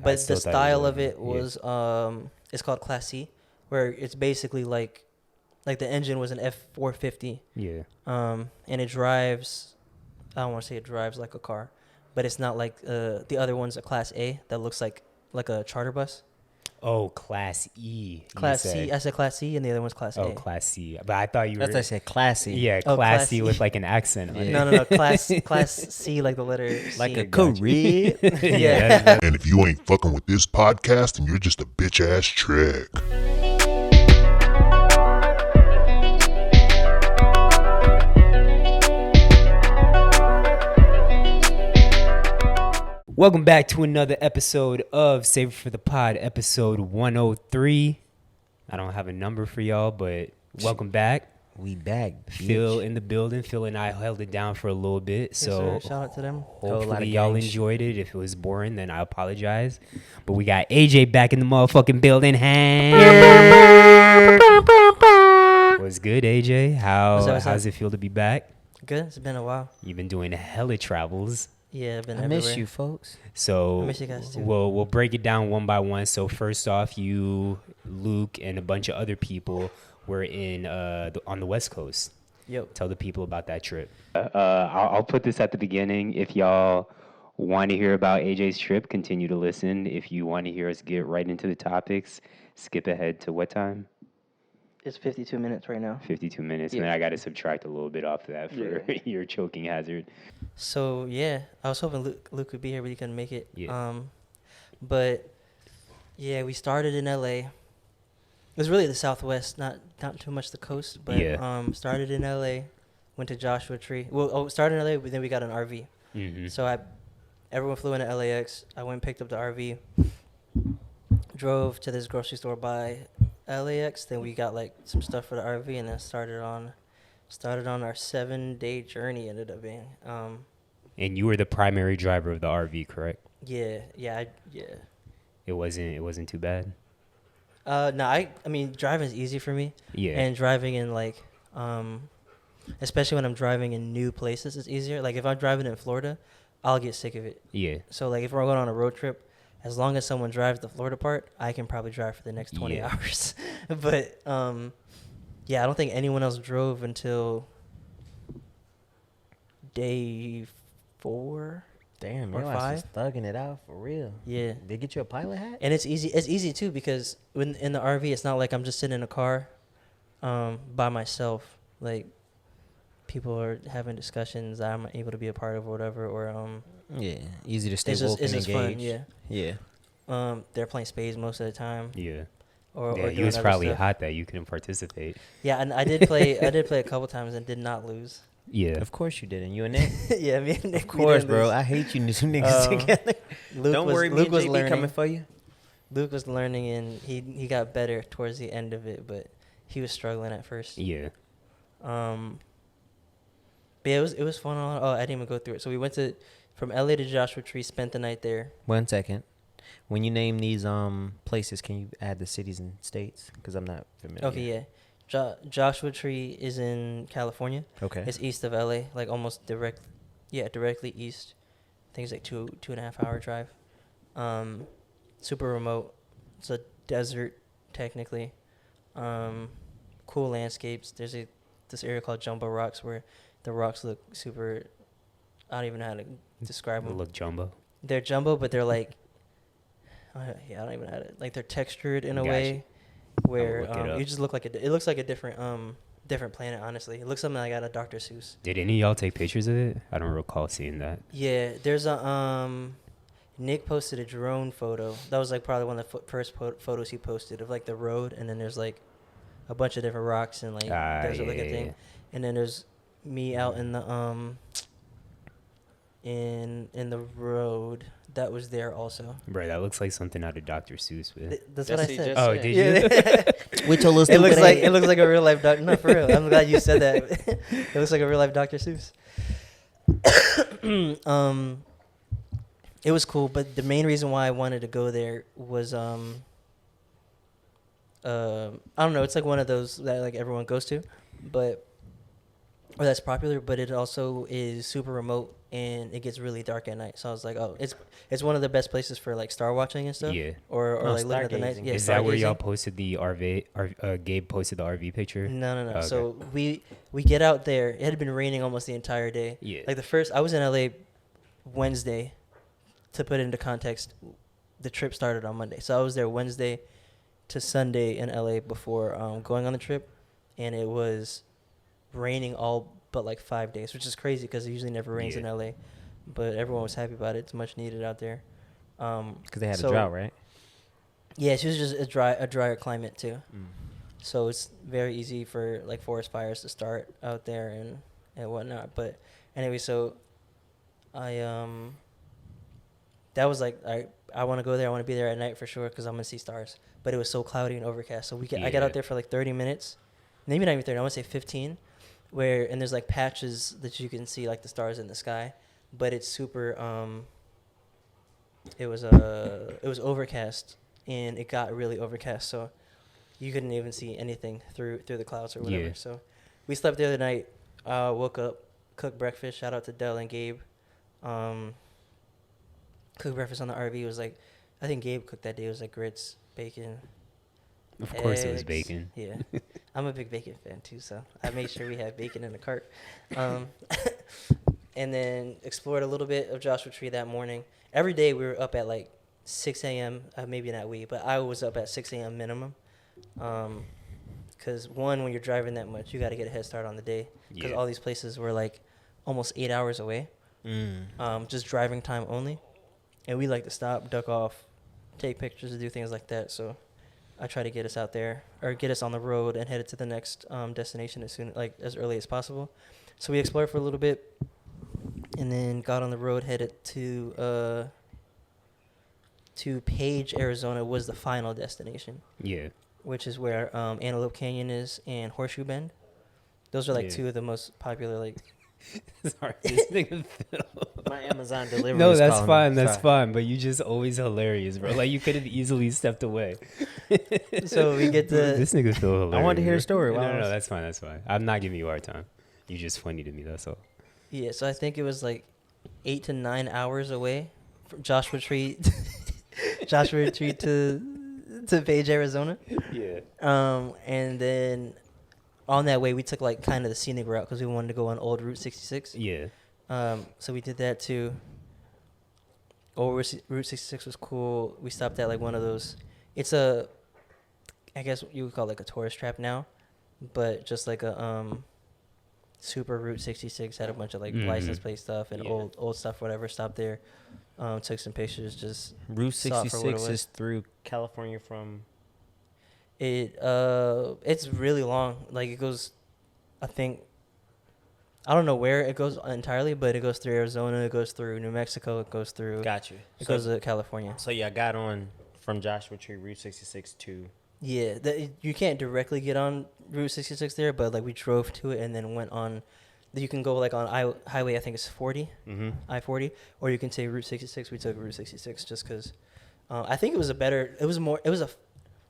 but the style of it was it's called Classè, where it's basically like the engine was an F450. Yeah. And it drives. I don't want to say it drives like a car, but it's not like the other one's a Class A that looks like a charter bus. Oh, Class E. Class C. I said Class C, and the other one's Class A. Oh, Class C. But I thought you were. I said classy. Yeah, Class C with like an accent. On it. No. Class C, like the letter C. Like a career. Yeah. And if you ain't fucking with this podcast, then you're just a bitch ass trick. Welcome back to another episode of Save It for the Pod, episode 103. I don't have a number for y'all, but welcome back. We back. Bitch. Phil in the building. Phil and I held it down for a little bit, so Yes, shout out to them. hopefully y'all enjoyed it. If it was boring, then I apologize. But we got AJ back in the motherfucking building. What's good, AJ? How's it feel to be back? Good. It's been a while. You've been doing hella travels. Yeah, I've been I everywhere. miss you, folks. So I miss you guys too. we'll break it down one by one. So first off, you, Luke, and a bunch of other people were in on the West Coast. Yep. Tell the people about that trip. I'll put this at the beginning. If y'all want to hear about AJ's trip, continue to listen. If you want to hear us get right into the topics, skip ahead to what time? It's 52 minutes right now. 52 minutes. Yeah. And then I got to subtract a little bit off of that for your choking hazard. So yeah, I was hoping Luke would be here, but he couldn't make it. Yeah. But yeah, we started in LA. It was really the Southwest, not too much the coast, but started in LA, went to Joshua Tree. Well, started in LA, but then we got an RV. Mm-hmm. So everyone flew into LAX. I went and picked up the RV, drove to this grocery store by LAX. Then we got like some stuff for the RV, and then started on our 7-day journey. Ended up being. And you were the primary driver of the RV, correct? Yeah. It wasn't too bad. No, I mean driving is easy for me. Yeah. And driving in like, especially when I'm driving in new places, it's easier. Like if I'm driving in Florida, I'll get sick of it. Yeah. So like if we're going on a road trip, as long as someone drives the Florida part, I can probably drive for the next 20 hours. But yeah, I don't think anyone else drove until day 4. Damn, or your 5. ass is thugging it out for real. Yeah. They get you a pilot hat? And it's easy. It's easy too because in the RV, it's not like I'm just sitting in a car by myself. Like people are having discussions that I'm able to be a part of or whatever. Or yeah, easy to stay it's woke just and engaged. fun. Yeah. They're playing spades most of the time. Yeah. Or You was doing other probably stuff. hot that you couldn't participate. Yeah, and I did play. I did play a couple times and did not lose. Yeah. Of course you didn't. You and Nick? Yeah, me and Nick. Of course, bro. I hate you two niggas together. Don't worry, me and JB coming for you. Luke was learning, and he got better towards the end of it, but he was struggling at first. Yeah. But yeah, it was fun. I didn't even go through it. So we went from LA to Joshua Tree, spent the night there. 1 second. When you name these places, can you add the cities and states? Because I'm not familiar. Okay, yeah. Joshua Tree is in California. Okay. It's east of LA, like almost directly east. I think it's like 2.5 hour drive. Super remote. It's a desert technically. Cool landscapes. There's this area called Jumbo Rocks where the rocks look super. I don't even know how to describe them. They look jumbo. They're jumbo, but they're like. I don't even know how to, like they're textured in a way where you just look like it looks like a different planet. Honestly, it looks something like out of Dr. Seuss. Did any of y'all take pictures of it? I don't recall seeing that. Yeah, there's a Nick posted a drone photo. That was like probably one of the first photos he posted of like the road, and then there's like a bunch of different rocks and like there's like a thing, and then there's me out in the in the road that was there also. Bro, that looks like something out of Dr. Seuss. That's what I said. Oh, did you? Which looks it looks like a real life Dr. No, for real. I'm glad you said that. It looks like a real life Dr. Seuss. It was cool, but the main reason why I wanted to go there was I don't know, it's like one of those that like everyone goes to, but or that's popular, but it also is super remote and it gets really dark at night. So I was like, oh, it's one of the best places for like star watching and stuff. Yeah. Or No, like looking at the night. stargazing. Yeah, Is that where y'all stargazing. posted the RV? Gabe posted the RV picture. No. Okay. So we get out there. It had been raining almost the entire day. Yeah. Like I was in LA Wednesday. To put it into context, the trip started on Monday. So I was there Wednesday to Sunday in LA before going on the trip, and it was raining all but like 5 days, which is crazy because it usually never rains in Yeah. LA. But everyone was happy about it. It's much needed out there. Because they had so- a drought, right? Yeah, it's just a drier climate too. Mm. So it's very easy for like forest fires to start out there and whatnot. But anyway, so I that was like I want to go there. I want to be there at night for sure because I'm gonna see stars. But it was so cloudy and overcast. So I got Yeah. out there for like 30 minutes, maybe not even 30. I want to say 15, and there's like patches that you can see like the stars in the sky, but it's super. It was overcast and it got really overcast, so you couldn't even see anything through the clouds or whatever. Yeah. So we slept the other night. Woke up, cooked breakfast. Shout out to Del and Gabe. Cooked breakfast on the RV. It was like, I think Gabe cooked that day. It was like grits, bacon. Of course, it was eggs. bacon. Yeah, I'm a big bacon fan too, so I made sure we had bacon in the cart. And then explored a little bit of Joshua Tree that morning. Every day we were up at like 6 a.m. Maybe not we, but I was up at 6 a.m. minimum. Because when you're driving that much, you got to get a head start on the day. Because Yeah. all these places were like almost 8 hours away. Just driving time only. And we like to stop, duck off, take pictures, and do things like that. So I try to get us out there or get us on the road and headed to the next destination as early as possible. So we explored for a little bit and then got on the road, headed to Page, Arizona was the final destination, Yeah. which is where Antelope Canyon is and Horseshoe Bend. Those are like Yeah. two of the most popular like Sorry, this nigga Phil. My Amazon delivery. No, is that's calling fine. me. That's Sorry. fine. But you just always hilarious, bro. Like you could have easily stepped away. So we get the This nigga Phil hilarious. I wanted to hear a bro. story. No, Why no, was- that's fine. That's fine. I'm not giving you a hard time. You're just funny to me. That's all. Yeah, so I think it was like 8 to 9 hours away from Joshua Tree to Page, Arizona. Yeah. And then on that way we took like kind of the scenic route because we wanted to go on old Route 66. Yeah. So we did that too. Route 66 was cool. We stopped at like one of those. It's I guess you would call it like a tourist trap now, but just like a super Route 66 had a bunch of like license plate stuff and Yeah. old stuff, whatever. Stopped there, took some pictures. Just Route saw it for what it 66 was. is through California from. It's really long. Like it goes, I don't know where it goes entirely, but it goes through Arizona, it goes through New Mexico, it goes through. Got you. It goes to California. So yeah, I got on from Joshua Tree Route 66 to. Yeah, you can't directly get on Route 66 there, but like we drove to it and then went on. You can go like on highway, I think it's 40, I-40, or you can take Route 66. We took Route 66 just because I think it was a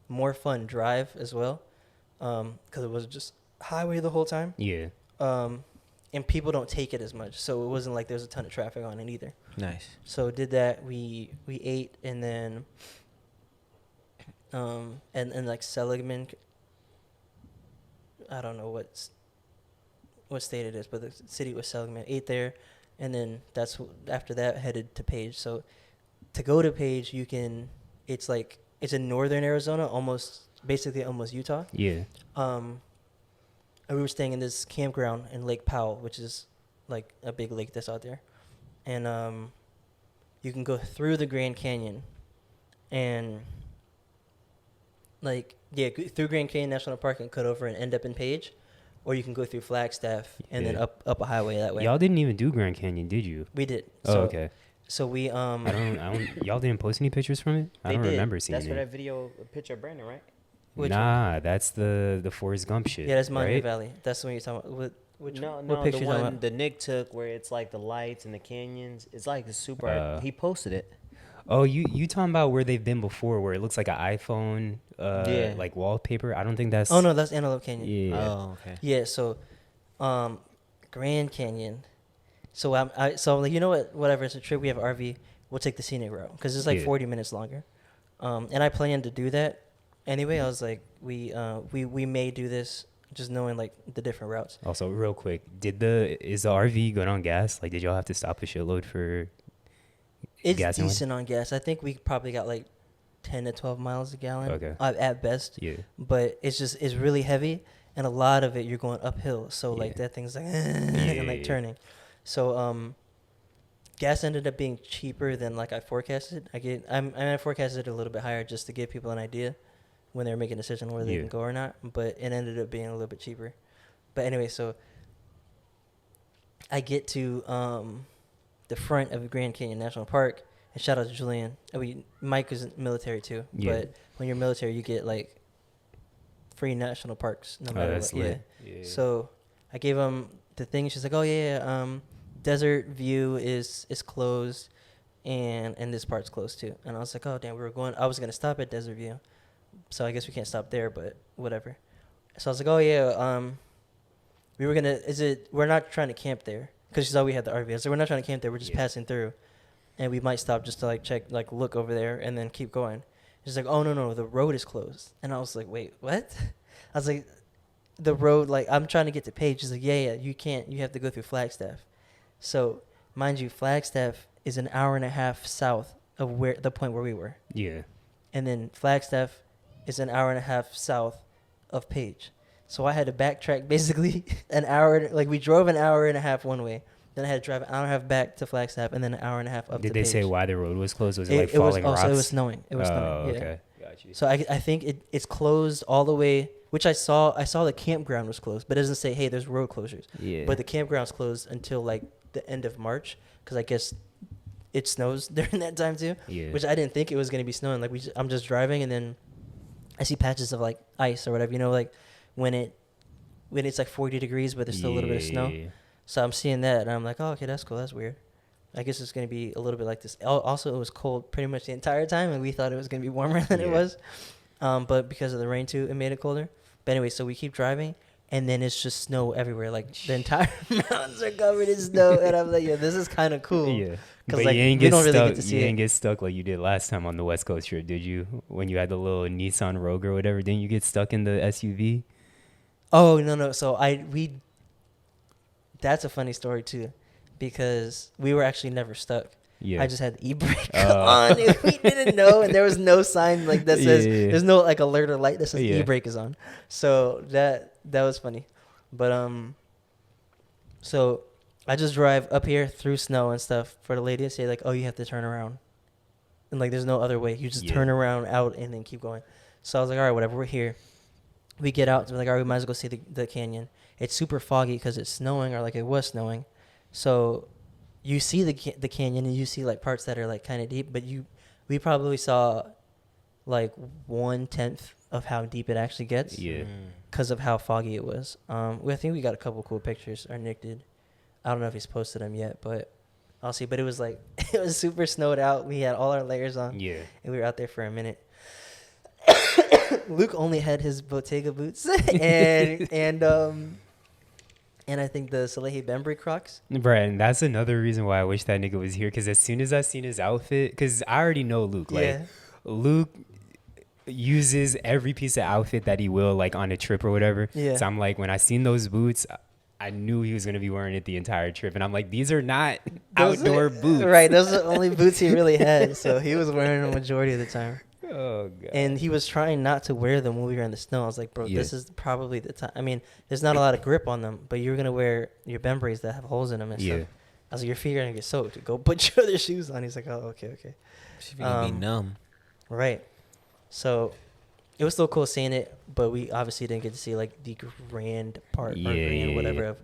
more fun drive as well, because it was just highway the whole time. Yeah. And people don't take it as much, so it wasn't like there's a ton of traffic on it either. Nice. So did that. We ate and then and like Seligman, I don't know what state it is, but the city was Seligman. Ate there, and then after that headed to Page. So to go to Page, it's in northern Arizona, basically almost Utah. Yeah. And we were staying in this campground in Lake Powell, which is like a big lake that's out there. And you can go through the Grand Canyon and through Grand Canyon National Park and cut over and end up in Page, or you can go through Flagstaff and then Yeah. up a highway that way. Y'all didn't even do Grand Canyon, did you? We did. Oh, So, okay. So we I don't. Y'all didn't post any pictures from it. I don't remember seeing That's it. for that video picture of Brandon, right? Which Nah, that's the Forrest Gump shit. yeah, that's Monument right? Valley. That's the one you're talking about. What No, picture the you talking one about? that Nick took where it's like the lights and the canyons. It's like the super. He posted it. Oh, you talking about where they've been before, where it looks like an iPhone, Yeah. like wallpaper? I don't think that's. Oh no, that's Antelope Canyon. Yeah. Oh, okay. Yeah, so Grand Canyon. So I'm like, you know what? Whatever. It's a trip. We have RV. We'll take the scenic route because it's like 40 minutes longer. And I planned to do that anyway. I was like, we may do this, just knowing like the different routes. Also, real quick, is the RV good on gas? Like, did y'all have to stop a shitload for It's gas? decent on gas. I think we probably got like 10 to 12 miles a gallon. Okay. At best. Yeah. But it's really heavy, and a lot of it you're going uphill. So like that thing's like and like turning. So gas ended up being cheaper than like I forecasted. I forecasted it a little bit higher just to give people an idea when they're making a decision whether they can go or not. But it ended up being a little bit cheaper. But anyway, so I get to the front of Grand Canyon National Park, and shout out to Julian. Mike is military too. Yeah. But when you're military, you get like free national parks no matter what. Yeah. So I gave him the thing. She's like, oh yeah. Desert View is closed, and this part's closed too. And I was like, oh damn, I was gonna stop at Desert View, so I guess we can't stop there, but whatever. So I was like, oh yeah, we're not trying to camp there, because she thought we had the RV. I was like, we're not trying to camp there, we're just passing through, and we might stop just to like check, like look over there, and then keep going. She's like, oh no, the road is closed. And I was like, wait, what? I was like, the road, like I'm trying to get to Page. She's like, yeah, you can't, you have to go through Flagstaff. So, mind you, Flagstaff is an hour and a half south of the point where we were. Yeah. And then Flagstaff is an hour and a half south of Page. So I had to backtrack basically an hour. Like we drove an hour and a half one way. Then I had to drive an hour and a half back to Flagstaff, and then an hour and a half up to Page. Did they say why the road was closed? Was it like falling rocks? So it was snowing. It was snowing. Yeah. Okay. Got you. So I think it's closed all the way, which I saw the campground was closed, but it doesn't say, hey, there's road closures. Yeah. But the campground's closed until like the end of March, because I guess it snows during that time too. Yeah. Which I didn't think it was going to be snowing. Like I'm just driving, and then I see patches of like ice or whatever, like when it's like 40 degrees but there's still a little bit of snow. So I'm seeing that, and I'm like, oh, okay, that's cool, that's weird. I guess it's going to be a little bit like this. Also, it was cold pretty much the entire time, and we thought it was going to be warmer than it was, but because of the rain too, it made it colder. But anyway, so we keep driving, and then it's just snow everywhere. Like the entire mountains are covered in snow, and I'm like, yeah, this is kind of cool. Yeah, because like, you ain't get stuck. Really get to see you didn't get stuck like you did last time on the West Coast trip, did you? When you had the little Nissan Rogue or whatever, didn't you get stuck in the SUV? Oh no! So that's a funny story too, because we were actually never stuck. Yeah. I just had the e-brake on. We didn't know, and there was no sign like that says there's no like alert or light that says e-brake is on. So that was funny. But so I just drive up here through snow and stuff for the lady to say like, oh, you have to turn around, and like there's no other way. You just turn around out and then keep going. So I was like, all right, whatever, we're here. We get out, so we're like, all right, we might as well go see the canyon. It's super foggy because it's snowing, or like it was snowing. So you see the canyon, and you see like parts that are like kind of deep, but we probably saw like 1/10 of how deep it actually gets. Yeah. Because of how foggy it was. I think we got a couple cool pictures. Or Nick did. I don't know if he's posted them yet, but I'll see. But it was like it was super snowed out. We had all our layers on. Yeah. And we were out there for a minute. Luke only had his Bottega boots and I think the Salehi Bembry Crocs. Right, and that's another reason why I wish that nigga was here, because as soon as I seen his outfit, because I already know Luke. Like, Luke uses every piece of outfit that he will, like, on a trip or whatever. Yeah. So I'm like, when I seen those boots, I knew he was going to be wearing it the entire trip. And I'm like, these are not outdoor boots. Right, those are the only boots he really had. So he was wearing them majority of the time. Oh, God. And he was trying not to wear them when we were in the snow. I was like, bro, this is probably the time. I mean, there's not a lot of grip on them, but you're going to wear your Bembrys that have holes in them and stuff. I was like, your feet are going to get soaked. Go put your other shoes on. He's like, oh, okay. She's going to be numb. Right. So it was still cool seeing it, but we obviously didn't get to see like the grand part or grand whatever of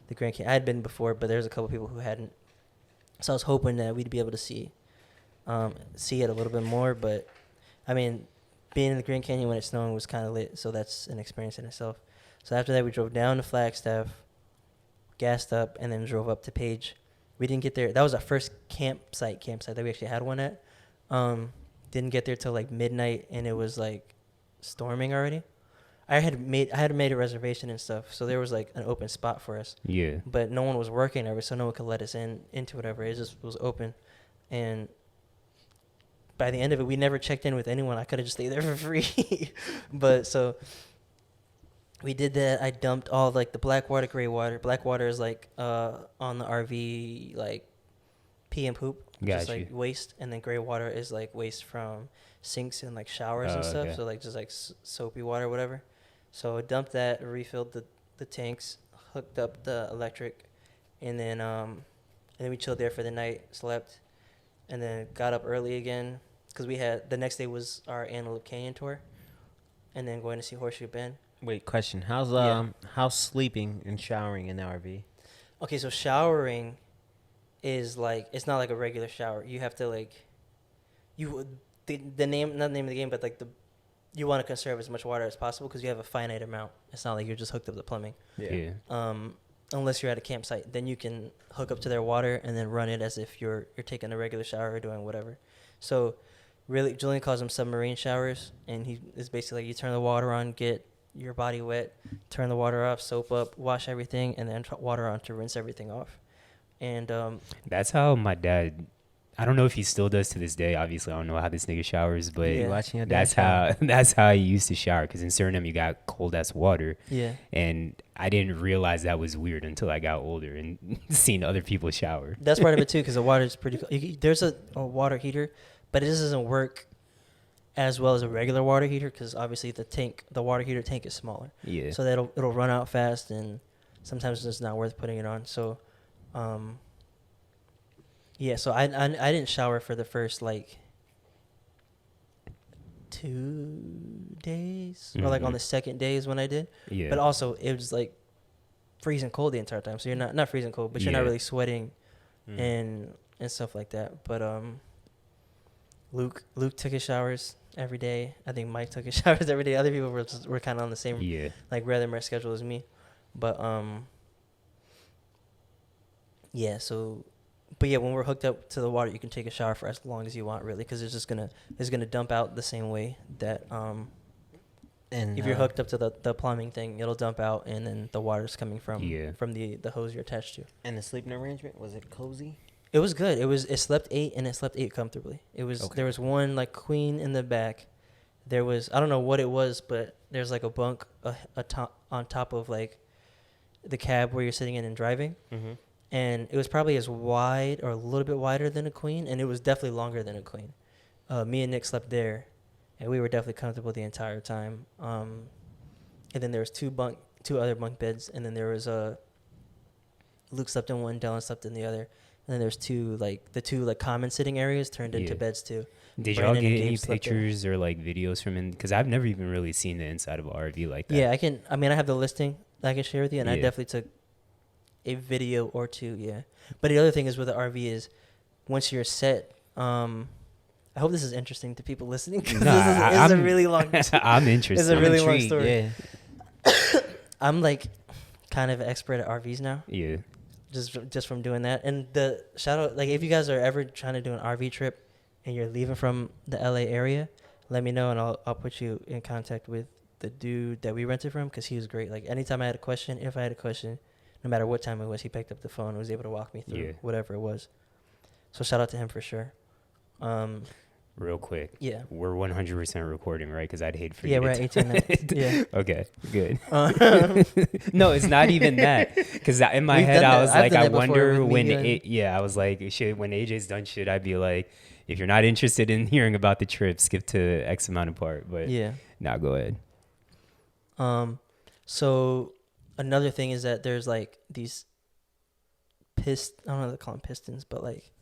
the Grand Canyon. I had been before, but there's a couple people who hadn't. So I was hoping that we'd be able to see it a little bit more, but I mean, being in the Grand Canyon when it's snowing was kind of lit, so that's an experience in itself. So after that, we drove down to Flagstaff, gassed up, and then drove up to Page. We didn't get there. That was our first campsite that we actually had one at. Didn't get there till like midnight, and it was like storming already. I had made a reservation and stuff, so there was like an open spot for us. Yeah. But no one was working ever, so no one could let us into whatever. It just was open, and by the end of it, we never checked in with anyone. I could have just stayed there for free, but so we did that. I dumped all like the black water, gray water. Black water is like on the RV like pee and poop, just like waste, and then gray water is like waste from sinks and like showers and stuff. Okay. So like just like soapy water, or whatever. So I dumped that, refilled the tanks, hooked up the electric, and then we chilled there for the night, slept, and then got up early again because we had the next day was our Antelope Canyon tour, and then going to see Horseshoe Bend. Wait, question. How's sleeping and showering in the RV? Okay, so showering is like, it's not like a regular shower. You have to like, the name, not the name of the game, but like you want to conserve as much water as possible because you have a finite amount. It's not like you're just hooked up to plumbing. Yeah. Unless you're at a campsite, then you can hook up to their water and then run it as if you're taking a regular shower or doing whatever. So really, Julian calls them submarine showers, and he is basically like, you turn the water on, get your body wet, turn the water off, soap up, wash everything, and then water on to rinse everything off. And that's how my dad, I don't know if he still does to this day. Obviously, I don't know how this nigga showers, but that's how he used to shower. Because in Suriname, you got cold ass water. Yeah. And I didn't realize that was weird until I got older and seen other people shower. That's part of it too, because the water is pretty cold. There's a water heater, but it just doesn't work as well as a regular water heater because obviously the water heater tank is smaller. Yeah. So it'll run out fast, and sometimes it's just not worth putting it on. So, yeah. So I didn't shower for the first like 2 days, or like on the second day is when I did. Yeah. But also it was like freezing cold the entire time. So you're not freezing cold, but you're not really sweating and stuff like that. But Luke took his showers every day. I think Mike took his showers every day. Other people were kind of on the same like rhythm schedule as me. But yeah, so but yeah, when we're hooked up to the water, you can take a shower for as long as you want, really, because it's gonna dump out the same way that and if you're hooked up to the plumbing thing, it'll dump out, and then the water's coming from the hose you're attached to. And the sleeping arrangement, was it cozy? It was good. It slept 8, and it slept 8 comfortably. It was There was one like queen in the back. There was, I don't know what it was, but there's like a bunk on top of like the cab where you're sitting in and driving. Mm-hmm. And it was probably as wide or a little bit wider than a queen, and it was definitely longer than a queen. Me and Nick slept there, and we were definitely comfortable the entire time. And then there was two other bunk beds, and then there was Luke slept in one, Dylan slept in the other, and then there's two common sitting areas turned into beds too. Did y'all get any pictures or like videos from in? Because I've never even really seen the inside of an RV like that. Yeah, I have the listing that I can share with you, and I definitely took a video or two, yeah. But the other thing is with the RV is once you're set, I hope this is interesting to people listening because this is a really long I'm interested. It's a really long story. Yeah. I'm like kind of an expert at RVs now. Yeah. Just from doing that. And the shout out, like if you guys are ever trying to do an RV trip and you're leaving from the LA area, let me know and I'll put you in contact with the dude that we rented from because he was great. Like anytime I had a question, if I had a question, no matter what time it was, he picked up the phone and was able to walk me through whatever it was. So shout out to him for sure. Real quick. Yeah. We're 100% recording, right? Because I'd hate for you to... Yeah, we're at 18 minutes. Yeah. Okay, good. No, it's not even that. Because in my head, I was like, I wonder when... I was like, when AJ's done shit, I'd be like, if you're not interested in hearing about the trip, skip to X amount of part. But now go ahead. So... Another thing is that there's like these I don't know if they call them pistons, but like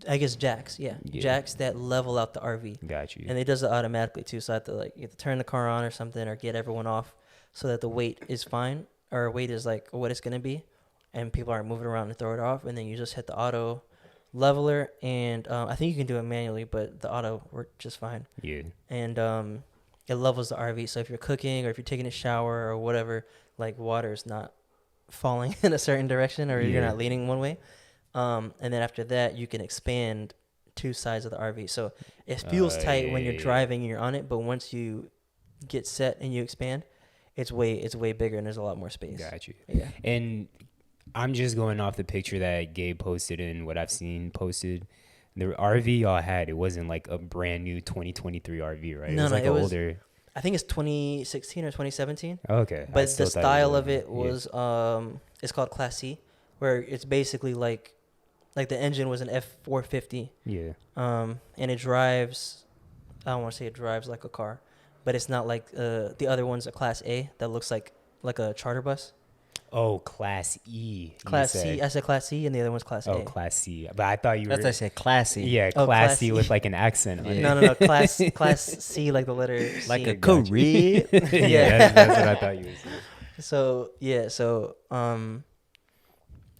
I guess jacks, jacks that level out the RV. Got you. And it does it automatically too, so I have to you have to turn the car on or something or get everyone off so that the weight is fine or weight is like what it's gonna be, and people aren't moving around and throw it off, and then you just hit the auto leveler, and I think you can do it manually, but the auto worked just fine. Yeah. And it levels the RV, so if you're cooking or if you're taking a shower or whatever, like water is not falling in a certain direction or you're not leaning one way. And then after that, you can expand two sides of the RV. So it feels tight when you're driving and you're on it, but once you get set and you expand, it's way bigger and there's a lot more space. Got you. Yeah. And I'm just going off the picture that Gabe posted and what I've seen posted. The RV y'all had, it wasn't like a brand new 2023 RV, right? No, it was like it an was, older. I think it's 2016 or 2017. Okay. But the style of it was it's called Classè, where it's basically like the engine was an F450. Yeah. And it drives, I don't want to say it drives like a car, but it's not like the other one's a Class A that looks like a charter bus. Oh, Class E. Class C. I said Class C, and the other one's Class A. Oh, Class C. But I thought you were. That's what I said, classy. Yeah, Oh, Class C Class with E. like an accent on it. No. Class C, like the letter C. Like a Gotcha. Korean. Yeah, that's what I thought you were saying. So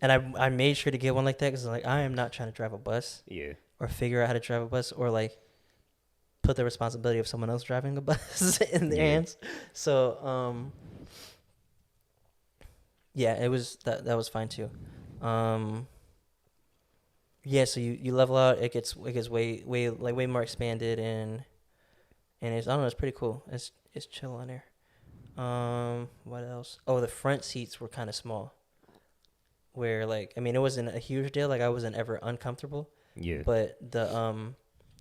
and I made sure to get one like that because like I am not trying to drive a bus Yeah. or figure out how to drive a bus or like put the responsibility of someone else driving a bus in their hands. So yeah, it was that was fine too. Yeah, so you level out, it gets way more expanded and it's, I don't know, it's pretty cool. It's chill on there. What else? Oh, the front seats were kind of small. Where like, I mean, it wasn't a huge deal. Like I wasn't ever uncomfortable. Yeah. But the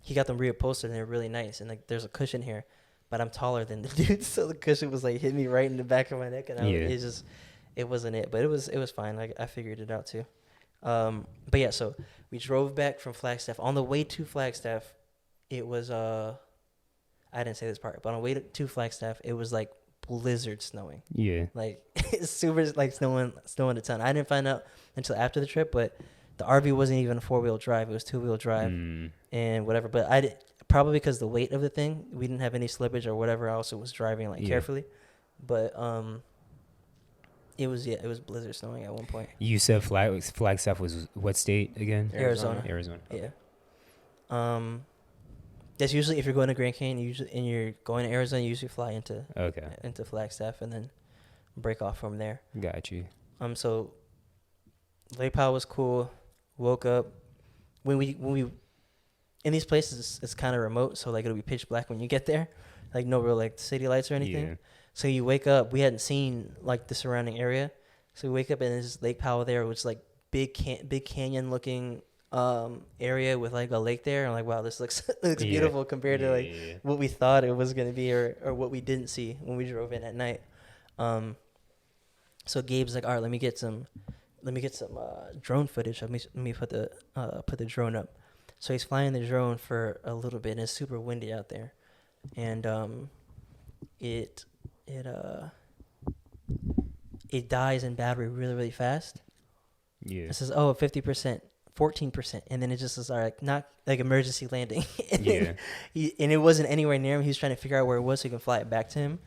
he got them reupholstered and they're really nice. And like, there's a cushion here, but I'm taller than the dude, so the cushion was like hit me right in the back of my neck, and it wasn't it. But it was fine. Like I figured it out too. But yeah, so we drove back from Flagstaff. On the way to Flagstaff, it was I didn't say this part, but on the way to Flagstaff, it was like blizzard snowing. Yeah. Like it's super like snowing a ton. I didn't find out until after the trip, but the RV wasn't even a 4-wheel drive. It was 2-wheel drive and whatever. But I did, probably because the weight of the thing, we didn't have any slippage or whatever else. It was driving like carefully, but it was blizzard snowing at one point. You said Flagstaff was what state again? Arizona. Okay. Yeah. That's usually if you're going to Grand Canyon, and you're going to Arizona, you usually fly into Flagstaff and then break off from there. Got you. So Lake Powell was cool. Woke up when we in these places it's kind of remote, so like it'll be pitch black when you get there, like no real like city lights or anything. Yeah. So you wake up, we hadn't seen like the surrounding area, so we wake up and there's Lake Powell there, which is like big canyon looking area with like a lake there. And I'm like, wow, this looks beautiful compared to like what we thought it was gonna be or what we didn't see when we drove in at night. So Gabe's like, all right, let me get some drone footage. Let me put the drone up. So he's flying the drone for a little bit, and it's super windy out there, and it dies in battery really, really fast. Yeah. It says, 50%, 14%, and then it just says, all right, not like emergency landing. And and it wasn't anywhere near him. He was trying to figure out where it was so he can fly it back to him.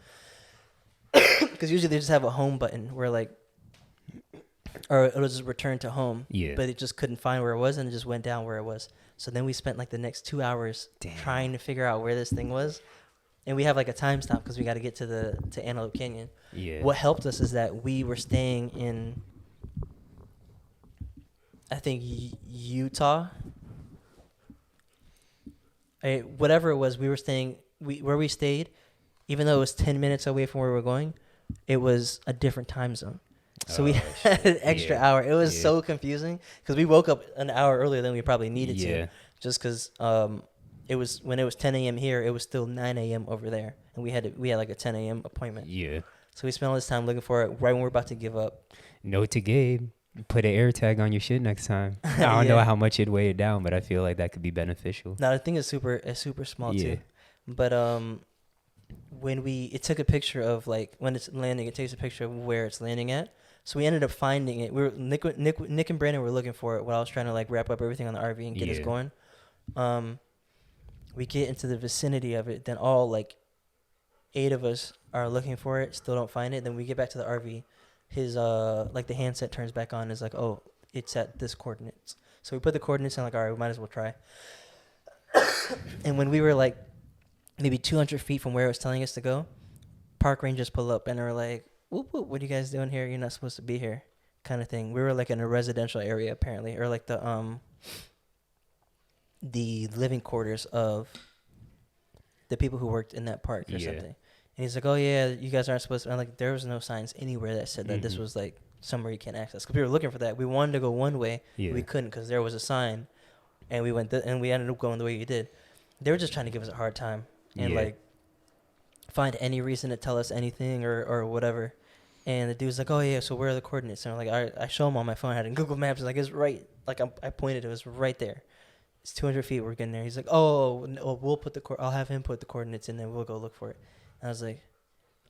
Because usually they just have a home button where like, or it'll just return to home. Yeah. But it just couldn't find where it was, and it just went down where it was. So then we spent like the next 2 hours trying to figure out where this thing was. And we have like a time stamp because we got to get to Antelope Canyon. Yeah. What helped us is that we were staying in, I think, Utah. Whatever it was, we were staying, where we stayed, even though it was 10 minutes away from where we were going, it was a different time zone. So we had an extra hour. It was so confusing because we woke up an hour earlier than we probably needed to, just because it was when it was 10 a.m. here, it was still 9 a.m. over there, and we had like a 10 a.m. appointment. Yeah. So we spent all this time looking for it right when we're about to give up. Note to Gabe: put an air tag on your shit next time. I don't know how much it'd weigh it down, but I feel like that could be beneficial. No, I think it's super small too. But when it took a picture of like when it's landing, it takes a picture of where it's landing at. So we ended up finding it. We were Nick and Brandon were looking for it while I was trying to like wrap up everything on the RV and get us going. We get into the vicinity of it, then all like 8 of us are looking for it, still don't find it. Then we get back to the RV. His like the handset turns back on. Is like, oh, it's at this coordinates. So we put the coordinates in. Like, all right, we might as well try. And when we were like maybe 200 feet from where it was telling us to go, park rangers pull up and are like, whoop, whoop, what are you guys doing here? You're not supposed to be here, kind of thing. We were like in a residential area apparently, or like the the living quarters of the people who worked in that park or Yeah. something. And he's like, oh, yeah, you guys aren't supposed to. I'm like, there was no signs anywhere that said that this was, like, somewhere you can't access. Because we were looking for that. We wanted to go one way. Yeah. We couldn't because there was a sign. And we went and we ended up going the way you did. They were just trying to give us a hard time. And, like, find any reason to tell us anything or whatever. And the dude's like, oh, yeah, so where are the coordinates? And I'm like, all right, I show him on my phone. I had it in Google Maps. Like, it's right. Like, I pointed. It was right there. It's 200 feet. We're getting there. He's like, oh, no, we'll put I'll have him put the coordinates in, then we'll go look for it. And I was like,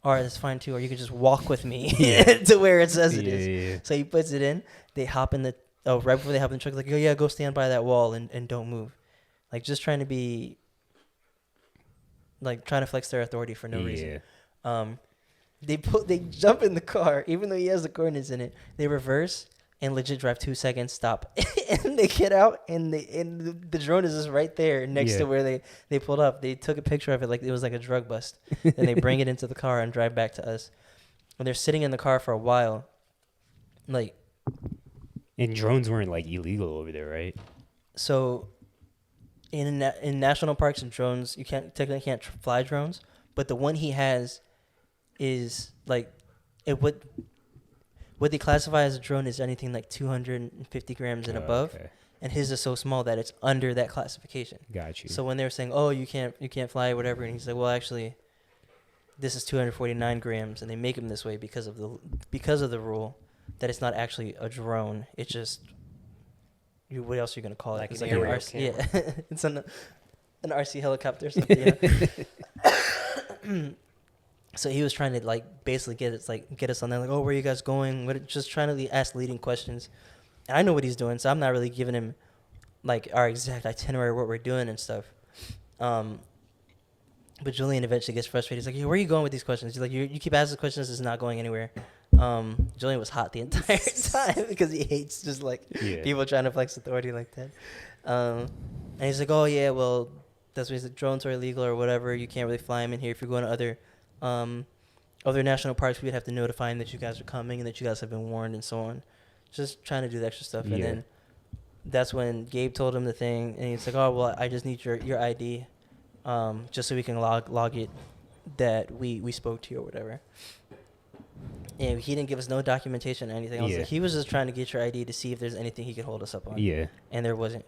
all right, that's fine too. Or you could just walk with me to where it says it is. Yeah. So he puts it in. They hop in right before they hop in the truck, like, oh, yeah, go stand by that wall and don't move. Like, just trying to be, like, trying to flex their authority for no reason. They jump in the car, even though he has the coordinates in it. They reverse and legit drive 2 seconds, stop, and they get out, and the drone is just right there next to where they pulled up. They took a picture of it like it was like a drug bust, and they bring it into the car and drive back to us. And they're sitting in the car for a while, like. And drones weren't like illegal over there, right? So, in national parks and drones, you technically can't fly drones, but the one he has is like it would. What they classify as a drone is anything like 250 grams and above, and his is so small that it's under that classification. Got you. So when they're saying, "Oh, you can't fly," whatever, and he's like, "Well, actually, this is 249 grams," and they make him this way because of the rule that it's not actually a drone. It's just what else are you gonna call it? Like It's an like an aerial RC. camera. Yeah, it's an RC helicopter or something. So he was trying to like basically get us on there, like, oh, where are you guys going? Just trying to ask leading questions. And I know what he's doing, so I'm not really giving him like our exact itinerary, what we're doing and stuff. But Julian eventually gets frustrated. He's like, hey, where are you going with these questions? He's like, you keep asking questions, it's not going anywhere. Julian was hot the entire time because he hates just like people trying to flex authority like that. And he's like, oh yeah, well, that's what he said, drones are illegal or whatever. You can't really fly them in here. If you're going to other national parks, we'd have to notify them that you guys are coming and that you guys have been warned and so on. Just trying to do the extra stuff. And then that's when Gabe told him the thing, and he's like, oh, well, I just need your ID just so we can log it that we spoke to you or whatever. And he didn't give us no documentation or anything. I was like, he was just trying to get your ID to see if there's anything he could hold us up on. Yeah. And there wasn't.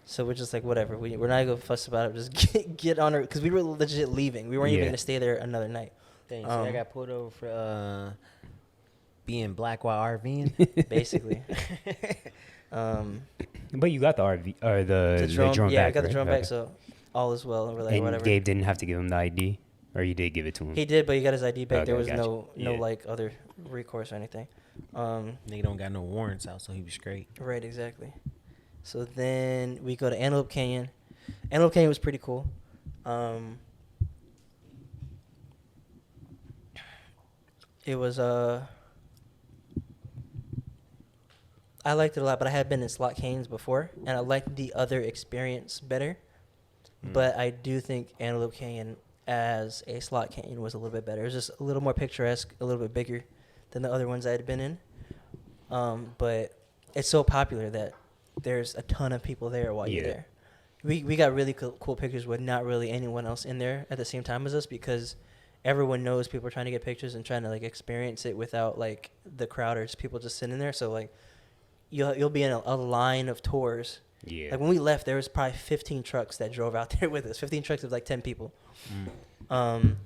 So we're just like, whatever. We're not going to fuss about it. Just get on it. Because we were legit leaving. We weren't even going to stay there another night. Dang, so I got pulled over for being black while RVing? Basically. But you got the RV or the drone back. Yeah, I got the right? drone back, so all is well. And we're like, and whatever. Gabe didn't have to give him the ID? Or you did give it to him? He did, but he got his ID back. Okay, There was gotcha. no like other recourse or anything. Nigga don't got no warrants out, so he was straight. Right, exactly. So then we go to Antelope Canyon. Antelope Canyon was pretty cool. It was I liked it a lot, but I had been in slot canyons before, and I liked the other experience better. But I do think Antelope Canyon as a slot canyon was a little bit better. It was just a little more picturesque, a little bit bigger than the other ones I had been in. But it's so popular that there's a ton of people there while you're there. We got really cool pictures with not really anyone else in there at the same time as us because everyone knows people are trying to get pictures and trying to like experience it without like the crowd or just people just sitting there. So like you'll be in a line of tours. Yeah. Like when we left, there was probably 15 trucks that drove out there with us. 15 trucks of like 10 people. And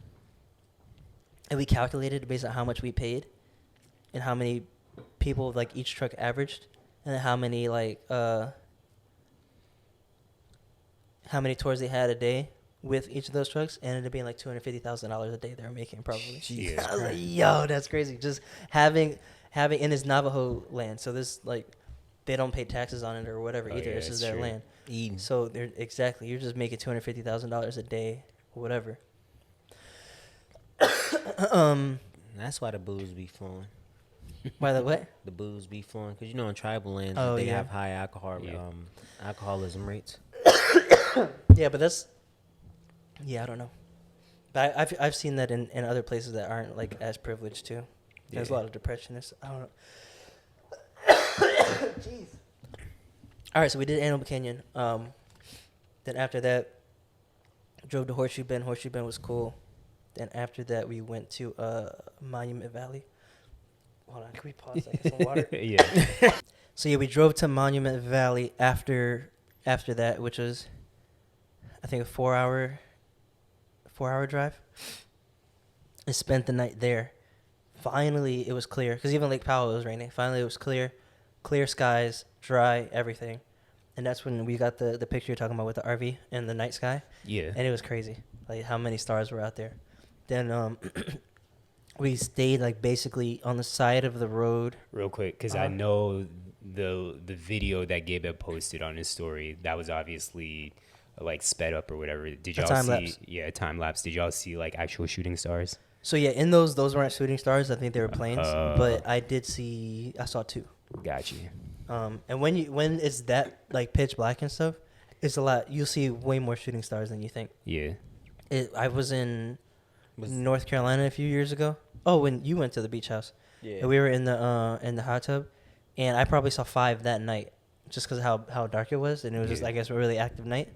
we calculated based on how much we paid and how many people like each truck averaged and how many like how many tours they had a day with each of those trucks, and it ended up being like $250,000 a day they were making probably. I was like, yo, that's crazy. Just having in this Navajo land, so this like they don't pay taxes on it or whatever either. This is their land. Eden. So they're exactly you're just making $250,000 a day or whatever. That's why the booze be flowing. Why the what? The booze be flowing because you know in tribal lands they have high alcoholism rates. Yeah, but that's I don't know. But I've seen that in other places that aren't like as privileged too. There's a lot of depressionists. I don't know. Jeez. All right, so we did Antelope Canyon. Then after that, drove to Horseshoe Bend. Horseshoe Bend was cool. Then after that, we went to Monument Valley. Hold on, can we pause? I get some water. Yeah. So yeah, we drove to Monument Valley after that, which was, I think, a 4-hour drive. And spent the night there. Finally, it was clear because even Lake Powell, it was raining. Finally, it was clear skies, dry, everything. And that's when we got the picture you're talking about with the RV and the night sky. Yeah. And it was crazy, like how many stars were out there. Then we stayed like basically on the side of the road. Real quick, because I know the video that Gabe had posted on his story, that was obviously like sped up or whatever. Did y'all time see? lapse. Yeah, time lapse. Did y'all see like actual shooting stars? So yeah, in those weren't shooting stars. I think they were planes. But I saw 2. Got you. And when it's that like pitch black and stuff, it's a lot. You'll see way more shooting stars than you think. Yeah. I was in North Carolina a few years ago. Oh, when you went to the beach house. Yeah. And we were in the hot tub, and I probably saw 5 that night, just because how dark it was, and it was just, I guess, a really active night.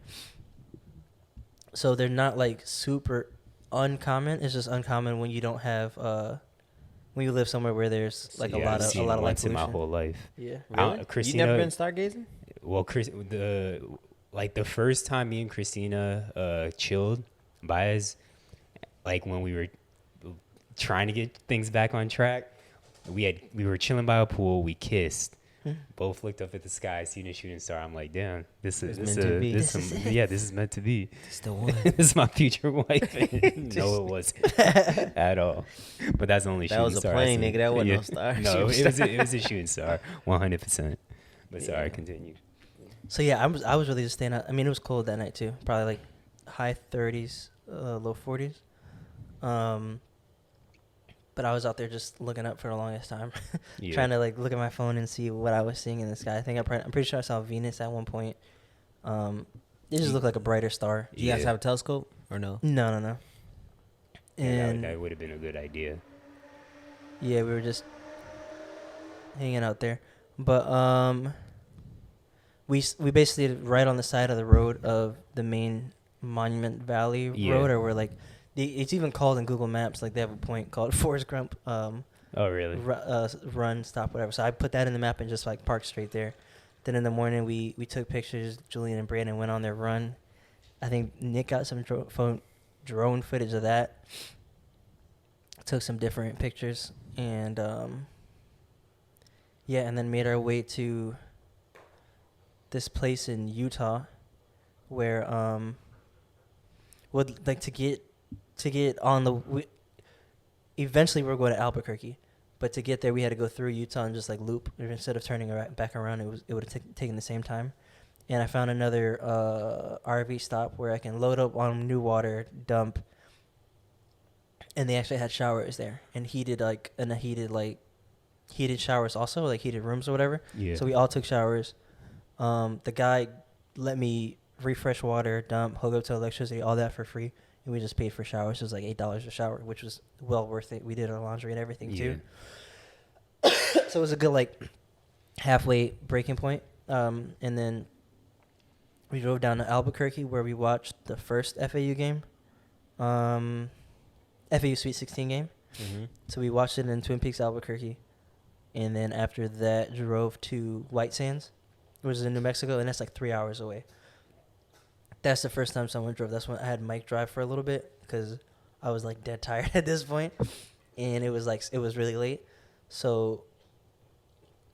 So they're not like super uncommon. It's just uncommon when you don't have when you live somewhere where there's like a lot of light once in pollution. my whole life. Yeah. Really? Christina, You never been stargazing? Well, the first time me and Christina chilled by us, like when we were trying to get things back on track, we were chilling by a pool. We kissed. Both looked up at the sky, seen a shooting star. I'm like, damn, this is meant to be. This is meant to be. It's the one. This is my future wife. No, it wasn't at all. But that's the only shooting star. That was a plane, nigga. That wasn't no star. No, it was a shooting star, 100%. But sorry, continue. So yeah, I was really just staying out. I mean, it was cold that night too. Probably like high 30s, low 40s. But I was out there just looking up for the longest time, trying to like look at my phone and see what I was seeing in the sky. I think I'm pretty sure I saw Venus at one point. It just looked like a brighter star. Do you guys have a telescope or no? No. And that would have been a good idea. Yeah, we were just hanging out there, but we basically right on the side of the road of the main Monument Valley road, or we're like. It's even called in Google Maps, like they have a point called Forrest Gump. Oh, really? Run, stop, whatever. So I put that in the map and just like parked straight there. Then in the morning we took pictures. Julian and Brandon went on their run. I think Nick got some drone footage of that. Took some different pictures and and then made our way to this place in Utah, where would like to get on the eventually we're going to Albuquerque, but to get there we had to go through Utah and just like loop. Instead of turning back around, it would have taken the same time. And I found another RV stop where I can load up on new water, dump, and they actually had showers there and heated showers also, like heated rooms or whatever. Yeah. So we all took showers. The guy let me refresh water, dump, hook up to electricity, all that for free. And we just paid for showers. It was like $8 a shower, which was well worth it. We did our laundry and everything too. So it was a good like halfway breaking point. And then we drove down to Albuquerque where we watched the first FAU game, FAU Sweet 16 game. Mm-hmm. So we watched it in Twin Peaks, Albuquerque. And then after that, drove to White Sands, which is in New Mexico, and that's like 3 hours away. That's the first time someone drove. That's when I had Mike drive for a little bit because I was like dead tired at this point, and it was really late. So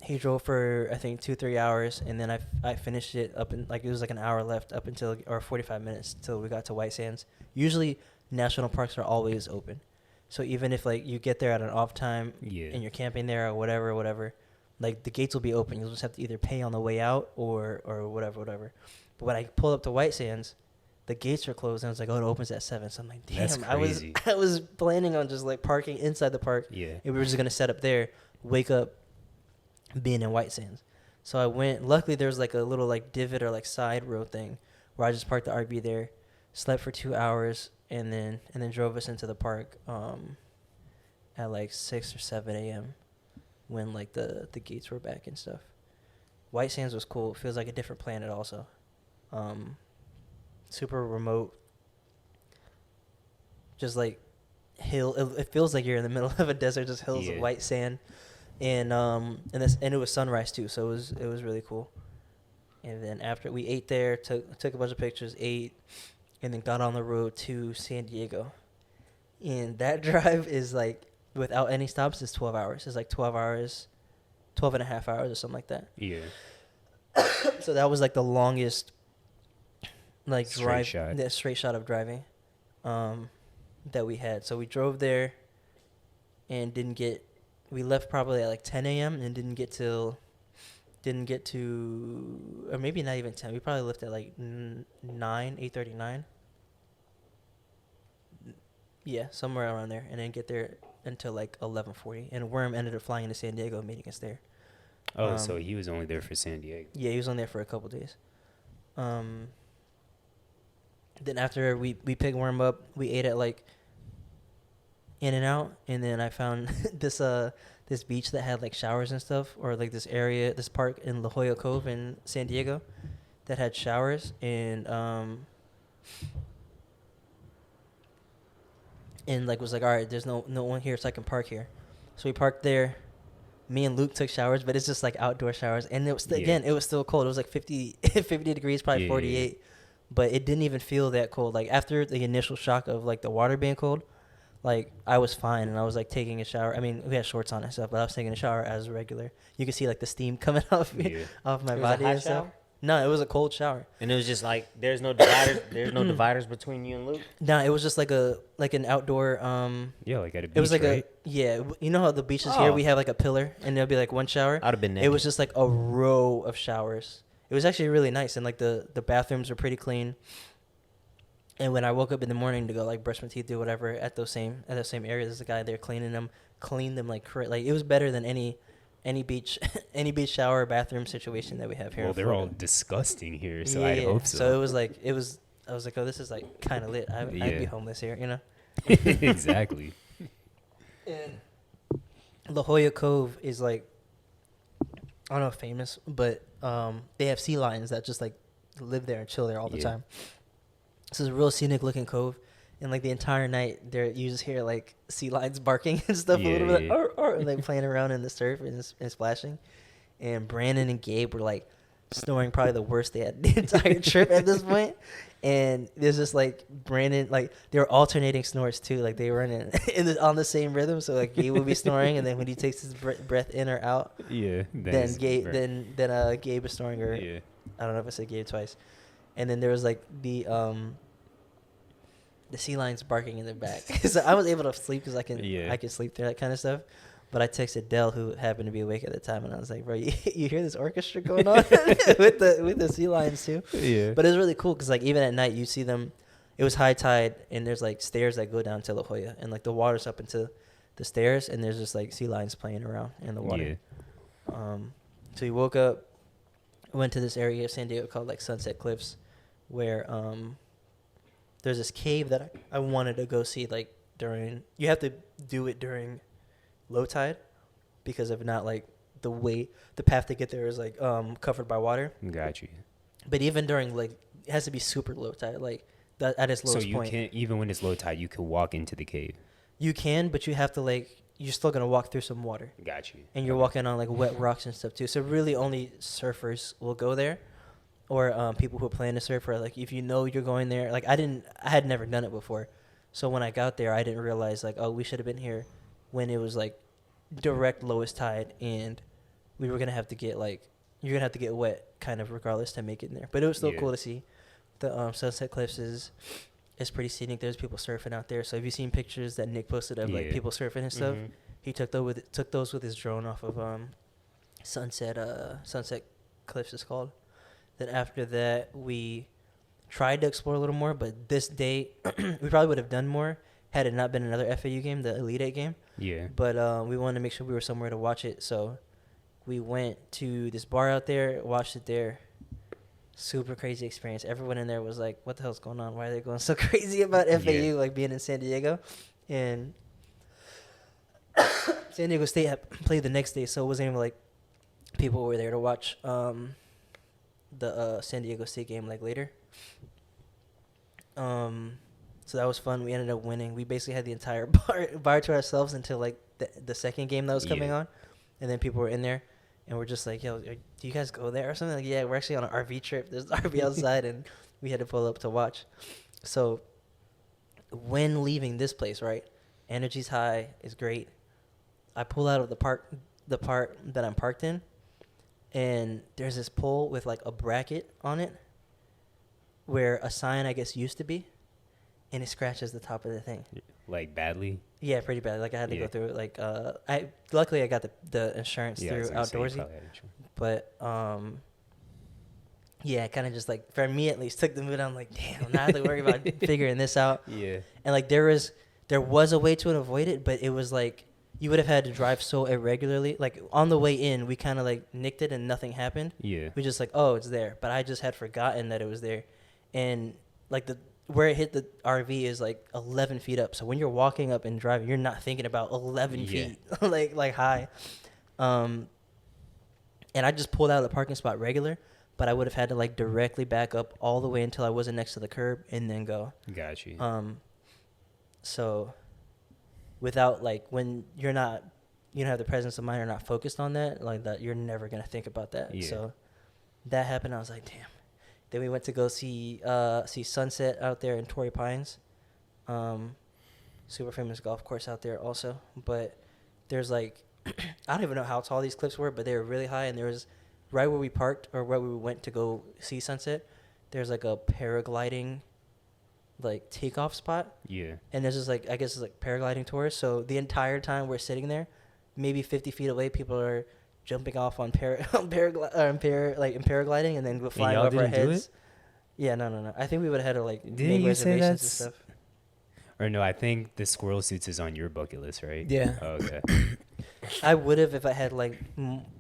he drove for I think 2-3 hours, and then I finished it up in like it was like an hour left up until or 45 minutes till we got to White Sands. Usually national parks are always open, so even if like you get there at an off time and you're camping there or whatever, like the gates will be open. You'll just have to either pay on the way out or whatever. But when I pulled up to White Sands, the gates were closed, and I was like, "Oh, it opens at 7." So I'm like, "Damn!" That's crazy. I was planning on just like parking inside the park. Yeah. And we were just gonna set up there, wake up, being in White Sands. So I went. Luckily, there was like a little like divot or like side road thing, where I just parked the RV there, slept for 2 hours, and then drove us into the park at like 6 or 7 a.m. when like the gates were back and stuff. White Sands was cool. It feels like a different planet also. super remote, just like hill. It feels like you're in the middle of a desert, just hills of white sand, and it was sunrise too, so it was really cool. And then after we ate there, took a bunch of pictures, ate, and then got on the road to San Diego. And that drive is like, without any stops, is 12 hours. It's like 12 hours, 12 and a half hours or something like that. Yeah. So that was like the longest, like Straight shot. the straight shot of driving, that we had. So we drove there, and we left probably at like 10 a.m. and didn't get to, or maybe not even 10. We probably left at like 8:39. Yeah, somewhere around there, and then get there until like 11:40. And Worm ended up flying to San Diego and meeting us there. Oh, so he was only there for San Diego. Yeah, he was on there for a couple days. Then after we picked Worm up, we ate at like In-N-Out, and then I found this beach that had like showers and stuff, or like this park in La Jolla Cove in San Diego that had showers, and like was like, all right, there's no one here, so I can park here. So we parked there. Me and Luke took showers, but it's just like outdoor showers, and it was again, it was still cold. It was like 50 degrees, probably 48, but it didn't even feel that cold. Like after the initial shock of like the water being cold, like I was fine, and I was like taking a shower. I mean, we had shorts on and stuff, but I was taking a shower as regular. You could see like the steam coming off off my body and stuff. No, it was a cold shower. And it was just like there's no dividers. There's no dividers between you and Luke. No, it was just like an outdoor. Yeah, like at a beach. It was like right? you know how the beaches here we have like a pillar, and there'll be like one shower. I'd have been naked. It was just like a row of showers. It was actually really nice, and like the bathrooms were pretty clean. And when I woke up in the morning to go like brush my teeth, do whatever at the same area, there's a guy there cleaned them like it was better than any beach shower or bathroom situation that we have here. Well, they're all disgusting here, so I hope so. So I was like, oh, this is like kind of lit. I'd be homeless here, you know. Exactly. And La Jolla Cove is like, I don't know if famous, but they have sea lions that just like live there and chill there all the time. So it's a real scenic looking cove, and like the entire night you just hear like sea lions barking and stuff a little bit, and like playing around in the surf and splashing. And Brandon and Gabe were like snoring probably the worst they had the entire trip at this point. And there's just like Brandon, like they were alternating snores too, like they were on the same rhythm. So like Gabe would be snoring, and then when he takes his breath in or out, then Gabe is snoring, or I don't know if I said Gabe twice. And then there was like the sea lions barking in the back. So I was able to sleep because I can sleep through that kind of stuff. But I texted Dell, who happened to be awake at the time, and I was like, bro, you hear this orchestra going on with the sea lions too? Yeah. But it was really cool because like even at night you see them. It was high tide, and there's like stairs that go down to La Jolla, and like the water's up into the stairs, and there's just like sea lions playing around in the water. Yeah. So we woke up, went to this area of San Diego called like Sunset Cliffs, where there's this cave that I wanted to go see. Like you have to do it during low tide, because if not, like the path to get there is like covered by water. Got you. But even during like, it has to be super low tide, like that at its lowest point. So you can't, even when it's low tide, you can walk into the cave. You can, but you have to like, you're still gonna walk through some water. Got you. And you're walking on like wet rocks and stuff too. So really, only surfers will go there, or people who plan to surf, or like if you know you're going there. Like I had never done it before, so when I got there, I didn't realize like, oh, we should have been here when it was like direct lowest tide, and we were gonna have to get like, you're gonna have to get wet kind of regardless to make it in there. But it was still cool to see. The Sunset Cliffs is pretty scenic. There's people surfing out there. So have you seen pictures that Nick posted of like people surfing and stuff? Mm-hmm. He took those with his drone off of Sunset Cliffs is called. Then after that we tried to explore a little more, but this day we probably would have done more had it not been another FAU game, the Elite 8 game. Yeah. But we wanted to make sure we were somewhere to watch it, so we went to this bar out there, watched it there. Super crazy experience. Everyone in there was like, what the hell's going on? Why are they going so crazy about FAU, like being in San Diego? And San Diego State had played the next day, so it wasn't even like people were there to watch the San Diego State game like later. So that was fun. We ended up winning. We basically had the entire bar to ourselves until like the second game that was coming on, and then people were in there, and we're just like, "Yo, do you guys go there or something?" Like, yeah, we're actually on an RV trip. There's an RV outside, and we had to pull up to watch. So when leaving this place, right, energy's high, is great. I pull out of the part that I'm parked in, and there's this pole with like a bracket on it, where a sign I guess used to be. And it scratches the top of the thing. Like badly? Yeah, pretty bad. Like I had to go through it. Like luckily I got the insurance through Outdoorsy. But yeah, kind of just like for me at least took the mood. I'm like, damn, now I have to worry about figuring this out. Yeah. And like there was a way to avoid it, but it was like you would have had to drive so irregularly. Like on the way in, we kind of like nicked it and nothing happened. Yeah. We just like, oh, it's there. But I just had forgotten that it was there, and like where it hit the RV is like 11 feet up. So when you're walking up and driving, you're not thinking about 11 feet like high. And I just pulled out of the parking spot regular, but I would have had to like directly back up all the way until I wasn't next to the curb and then go. Got you. So without like when you don't have the presence of mind or not focused on that, like that, you're never going to think about that. Yeah. So that happened. I was like, damn. Then we went to go see sunset out there in Torrey Pines. Super famous golf course out there also. But there's like, I don't even know how tall these cliffs were, but they were really high. And there was, right where we parked or where we went to go see sunset, there's like a paragliding like takeoff spot. Yeah. And there's just like, I guess it's like paragliding tours. So the entire time we're sitting there, maybe 50 feet away, people are jumping off on paragliding and then go flying over our heads. Yeah, no. I think we would have had to like make reservations and stuff. Or no, I think the squirrel suits is on your bucket list, right? Yeah. Oh, okay. I would have if I had like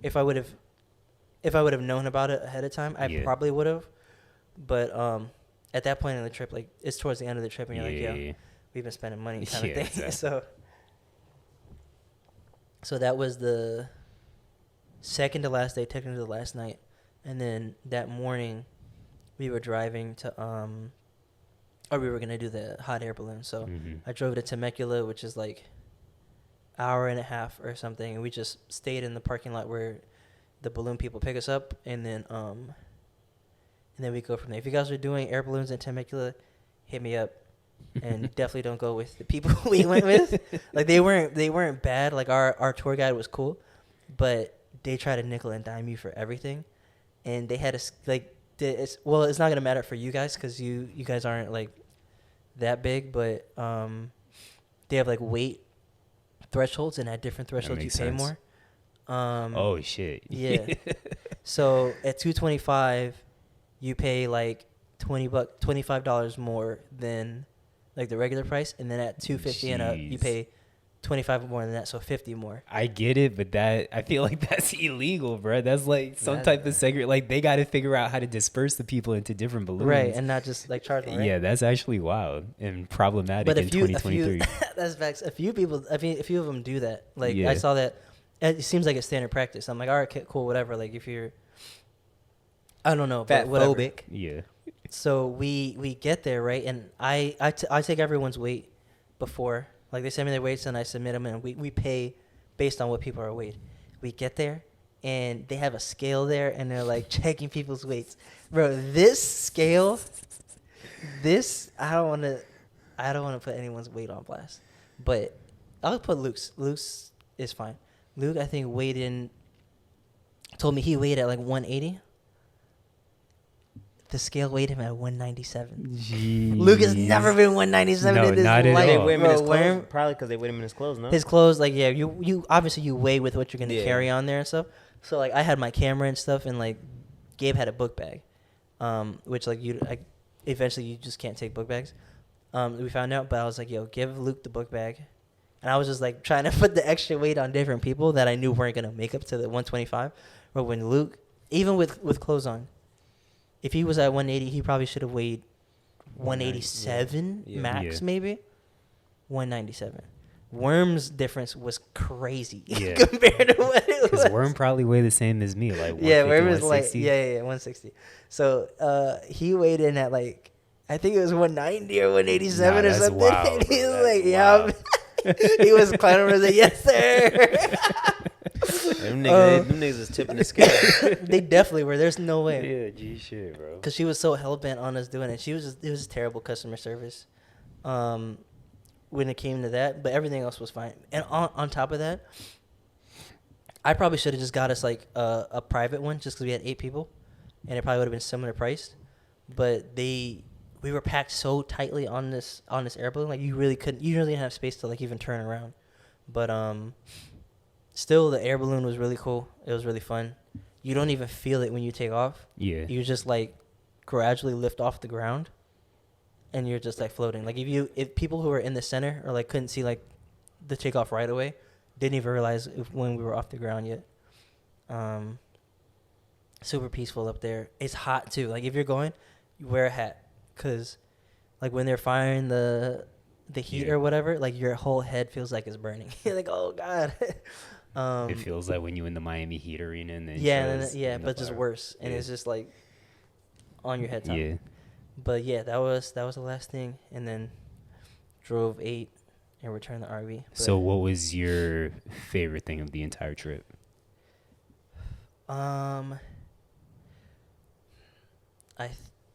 if I would have known about it ahead of time. I probably would have. But at that point in the trip, like it's towards the end of the trip, and you're like, yo, we've been spending money kind of thing. Exactly. So that was the second to last day, technically the last night. And then that morning we were driving to or we were going to do the hot air balloon. So I drove to Temecula, which is like hour and a half or something, and we just stayed in the parking lot where the balloon people pick us up, and then we go from there. If you guys are doing air balloons in Temecula, hit me up. And definitely don't go with the people we went with. Like they weren't bad. Like our tour guide was cool, but they try to nickel and dime you for everything, and they had it's not gonna matter for you guys because you guys aren't like that big, but they have like weight thresholds, and at different thresholds you pay more. Oh shit. Yeah. So at 225, you pay like $25 more than like the regular price, and then at 250 and up, you pay 25 more than that, so 50 more. I get it, but I feel like that's illegal, bro. That's like some type of segregation. Like they got to figure out how to disperse the people into different balloons, right? And not just like charge them. Right? Yeah, that's actually wild and problematic in 2023. That's facts. A few of them do that. Like I saw that. It seems like it's standard practice. I'm like, all right, cool, whatever. Like if you're, I don't know, fat phobic. Yeah. So we get there, right? And I take everyone's weight before. Like they send me their weights and I submit them, and we pay based on what people are weighed. We get there and they have a scale there, and they're like checking people's weights. Bro, this scale, I don't want to put anyone's weight on blast. But I'll put Luke's. Luke's is fine. Luke, I think, told me he weighed at like 180. The scale weighed him at 197. Jeez. Luke has never been 197 in his life. They weigh him in his clothes. Probably because they weighed him in his clothes, no? His clothes, like, yeah, you obviously you weigh with what you're going to carry on there and stuff. So, like, I had my camera and stuff, and, like, Gabe had a book bag, which, like, eventually you just can't take book bags. We found out, but I was like, yo, give Luke the book bag. And I was just, like, trying to put the extra weight on different people that I knew weren't going to make up to the 125. But when Luke, even with clothes on, if he was at 180, he probably should have weighed 187 max, maybe. 197. Worm's difference was crazy compared to what it was. Because Worm probably weighed the same as me, like 150, Worm is 160. like 160. So he weighed in at like, I think it was 190 or 187 or that's something. wild, And he bro. was like, That's yeah. wild. He was climbing over. I was like, yes, sir. Them niggas is tipping the scale. They definitely were. There's no way. Yeah, G shit, bro. Because she was so hell-bent on us doing it. It was just terrible customer service when it came to that. But everything else was fine. And on top of that, I probably should have just got us like a private one just because we had 8 people. And it probably would have been similar priced. But we were packed so tightly on this air balloon. Like you really didn't have space to like even turn around. But still, the air balloon was really cool. It was really fun. You don't even feel it when you take off. Yeah. You just like gradually lift off the ground, and you're just like floating. Like if people who were in the center or like couldn't see like the takeoff right away, didn't even realize when we were off the ground yet. Super peaceful up there. It's hot too. Like if you're going, you wear a hat, cause like when they're firing the heat or whatever, like your whole head feels like it's burning. You're like, oh god. It feels like when you in the Miami Heat arena and then but just worse, and it's just like on your head top. Yeah. But yeah, that was the last thing, and then drove 8 and returned the RV. But, So what was your favorite thing of the entire trip? I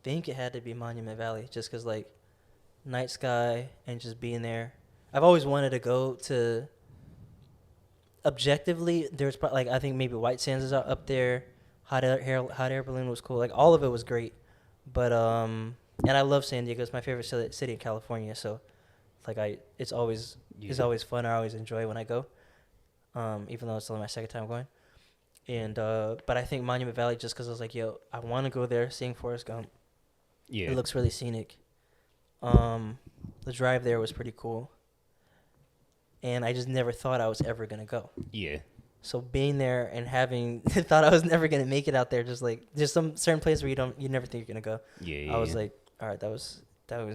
think it had to be Monument Valley, just because like night sky and just being there. I've always wanted to go to. Objectively, there's like I think maybe White Sands is up there. Hot air balloon was cool. Like all of it was great, but and I love San Diego. It's my favorite city in California. So, like it's always fun. I always enjoy when I go, even though it's only my second time going. And but I think Monument Valley just because I was like, yo, I want to go there, seeing Forrest Gump. Yeah. It looks really scenic. The drive there was pretty cool. And I just never thought I was ever going to go. Yeah. So being there and having thought I was never going to make it out there, just like there's some certain place where you never think you're going to go. Yeah. I was like, all right, that was I think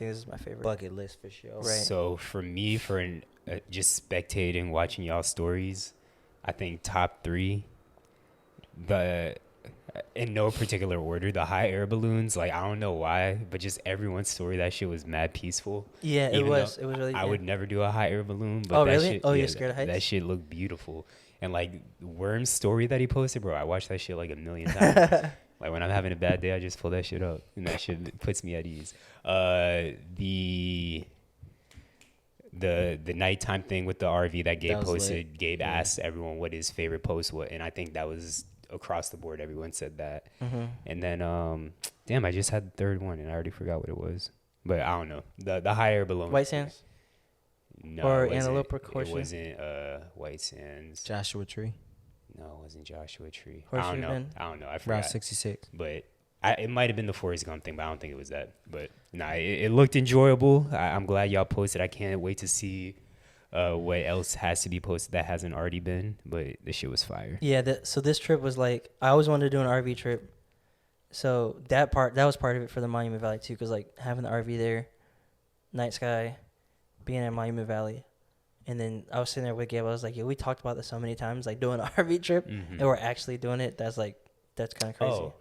this is my favorite. Bucket list for sure. Right. So for me, just spectating, watching y'all stories, I think top 3, in no particular order, the high air balloons, like I don't know why, but just everyone's story, that shit was mad peaceful. Yeah, it was really. I would never do a high air balloon, but oh that really? shit, Oh, you're scared of heights? That shit looked beautiful. And like Worm's story that he posted, bro, I watched that shit like a million times. Like when I'm having a bad day, I just pull that shit up, and that shit puts me at ease. The nighttime thing with the RV that Gabe posted. Lit. Gabe asked everyone what his favorite post was, and I think that was across the board. Everyone said that. Mm-hmm. And then, damn, I just had the third one, and I already forgot what it was. But I don't know. The high air balloon. White Sands. No, or it wasn't. Antelope or Horseshoe? It wasn't White Sands. Joshua Tree. No, it wasn't Joshua Tree. Horseshoe I don't know. Bend? I don't know. I forgot. Route 66. But it might have been the Forrest Gump thing, but I don't think it was that. But nah, it looked enjoyable. I'm glad y'all posted. I can't wait to see what else has to be posted that hasn't already been. But this shit was fire. Yeah. So this trip was like I always wanted to do an RV trip. So that was part of it for the Monument Valley too, because like having the RV there, night sky, being at Monument Valley. And then I was sitting there with Gabe. I was like, "Yo, we talked about this so many times, like doing an RV trip, and we're actually doing it. That's kind of crazy." Oh,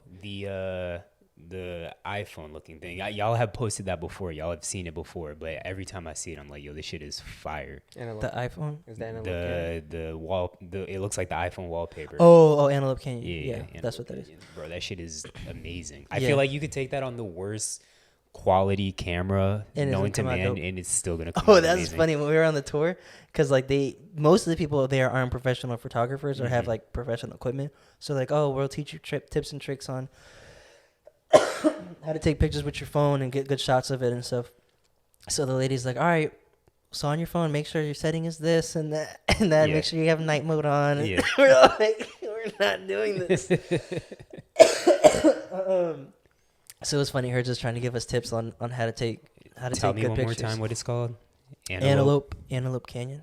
the iPhone looking thing. Y'all have posted that before. Y'all have seen it before. But every time I see it, I'm like, "Yo, this shit is fire." The iPhone. Is that The wall. It looks like the iPhone wallpaper. Oh, Antelope Canyon. Yeah, Antelope that's what that is. Canyon. Bro, that shit is amazing. I Yeah. feel like you could take that on the worst quality camera And it's known gonna to come out man, dope. and it's still gonna come Oh, out that's amazing. funny. When we were on the tour, because like most of the people there aren't professional photographers or have like professional equipment. So like, oh, we'll teach you tips and tricks on how to take pictures with your phone and get good shots of it and stuff. So the lady's like, all right, so on your phone, make sure your setting is this and that and that. Yeah. Make sure you have night mode on. And Yeah. we're like, we're not doing this. So it was funny, her just trying to give us tips on how to take Tell good me one pictures. more time what it's called. Antelope Canyon.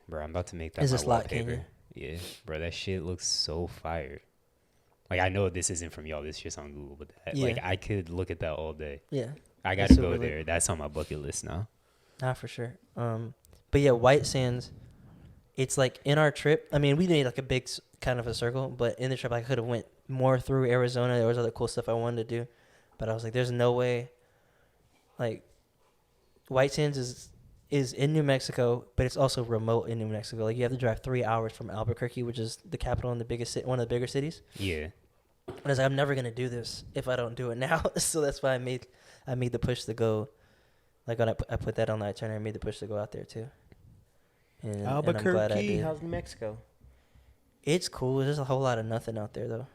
Bro, I'm about to make that Is my this Lot wallpaper. Canyon? Yeah, bro, that shit looks so fire. Like I know this isn't from y'all. This is just on Google, but like I could look at that all day. Yeah. I gotta That's go super lit. there. That's on my bucket list now. Nah, for sure. But yeah, White Sands. It's like in our trip. I mean, we made like a big kind of a circle, but in the trip, I could have went more through Arizona. There was other cool stuff I wanted to do. but I was like, there's no way. Like, White Sands is in New Mexico, but it's also remote in New Mexico. Like, you have to drive 3 hours from Albuquerque, which is the capital and the biggest one of the bigger cities. Yeah. And I was like, I'm never gonna do this if I don't do it now. So that's why I made the push to go. Like, when I put that on the itinerary, I made the push to go out there too. And I'm glad I Albuquerque, did. how's New Mexico? It's cool. There's a whole lot of nothing out there though.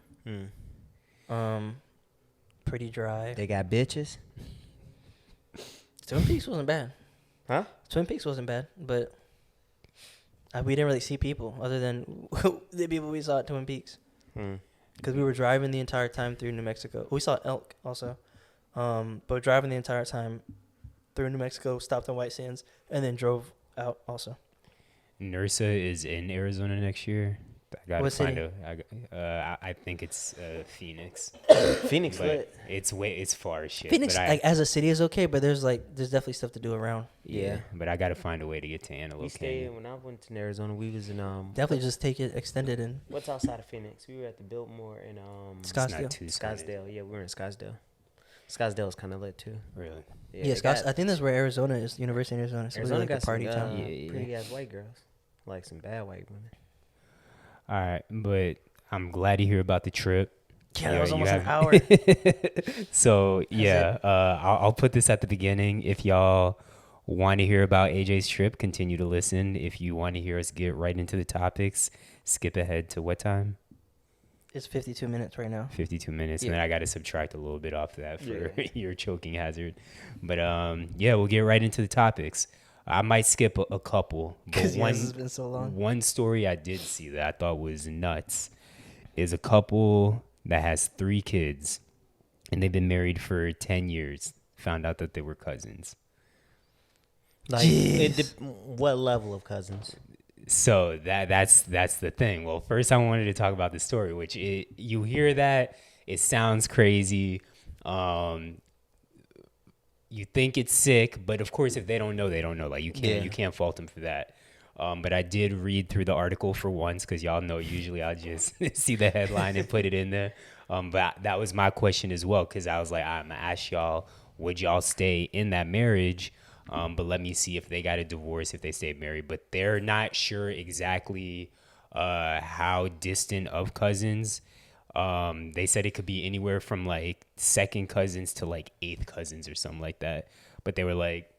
Pretty dry. They got bitches. Twin Peaks wasn't bad. Huh? Twin Peaks wasn't bad, but we didn't really see people other than the people we saw at Twin Peaks. Because we were driving the entire time through New Mexico. We saw elk also, but driving the entire time through New Mexico, stopped in White Sands, and then drove out also. NERSA is in Arizona next year. I gotta What find city? I think it's Phoenix. Phoenix But lit. it's far as shit. Phoenix, but like as a city, is okay, but there's definitely stuff to do around. Yeah. But I gotta find a way to get to We Antelope stayed Canyon. when I went to Arizona. We was in Definitely just take it extended in what's outside of Phoenix? We were at the Biltmore in It's Scottsdale. not too stunning. Scottsdale. Yeah, we were in Scottsdale. Scottsdale is kind of lit too. Really? Yeah, I think that's where Arizona is. University of Arizona. So Arizona like got a party some town. Yeah. pretty ass white girls, like some bad white women. All right, but I'm glad to hear about the trip. Yeah, that was almost an have- hour. So yeah, I'll put this at the beginning. If y'all want to hear about AJ's trip, continue to listen. If you want to hear us get right into the topics, skip ahead to what time? It's 52 minutes right now. 52 minutes, Yeah. and then I got to subtract a little bit off of that for Yeah. your choking hazard. But yeah, we'll get right into the topics. I might skip a couple, but Because yours has been so long. one story I did see that I thought was nuts is a couple that has 3 kids, and they've been married for 10 years. Found out that they were cousins. Like, Jeez. what level of cousins? So that's the thing. Well, first I wanted to talk about the story, which you hear that it sounds crazy. You think it's sick, but of course, if they don't know, they don't know. Like you can't fault them for that. But I did read through the article for once because y'all know usually I'll just see the headline and put it in there. But that was my question as well because I was like, I'm gonna ask y'all, would y'all stay in that marriage? But let me see if they got a divorce if they stayed married. But they're not sure exactly how distant of cousins. They said it could be anywhere from like second cousins to like 8th cousins or something like that. But they were like,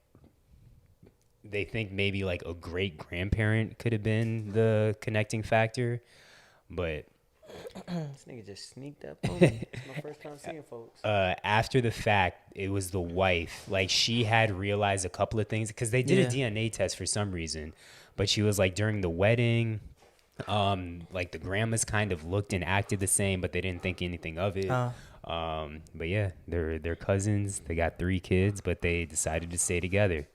they think maybe like a great grandparent could have been the connecting factor. But This nigga just sneaked up on me. It's my first time seeing folks. after the fact, it was the wife. Like she had realized a couple of things because they did a DNA test for some reason. But she was like during the wedding, like the grandmas kind of looked and acted the same, but they didn't think anything of it. But yeah, they're cousins. They got 3 kids, but they decided to stay together.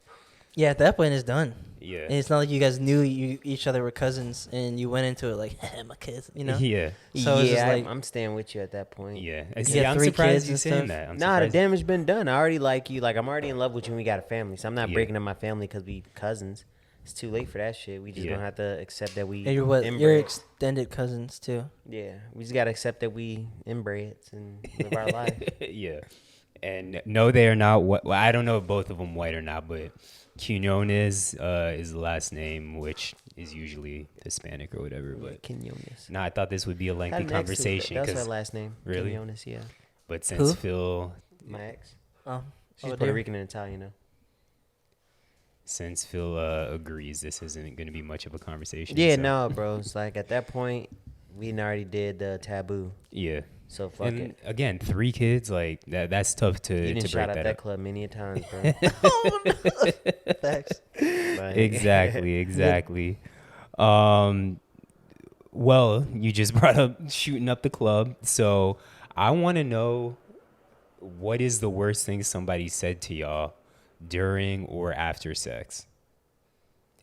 Yeah, at that point, it's done. Yeah. And it's not like you guys knew each other were cousins and you went into it like, my kids, you know? Yeah. So it's just like, I'm staying with you at that point. Yeah. You See, got I'm 3 surprised kids you and saying stuff? that. I'm Nah, the surprised. damage been done. I already like you. Like I'm already in love with you and we got a family. So I'm not Yeah. breaking up my family because we cousins. It's too late for that shit. We just Yeah. gonna have to accept that we and you're what? You're inbred. extended cousins too. Yeah, we just gotta accept that we inbreds and live our life. Yeah. And no, they are not. Well, I don't know if both of them white or not, but Quinones is the last name, which is usually Hispanic or whatever. But Quinones. no, I thought this would be a lengthy Had an ex too. conversation. That's her 'Cause- last name. Really? Quinones, yeah. but since Who? Phil, My ex. Oh, She's oh, Puerto dear. Rican and Italian though. since Phil agrees, this isn't going to be much of a conversation. Yeah, so- no, bro. It's like at that point, we already did the taboo. Yeah. So fuck And it. again, 3 kids, like that's tough You to didn't break shout out that that up. club many a times, bro. Facts. Like- Exactly. Well, you just brought up shooting up the club, so I want to know what is the worst thing somebody said to y'all during or after sex?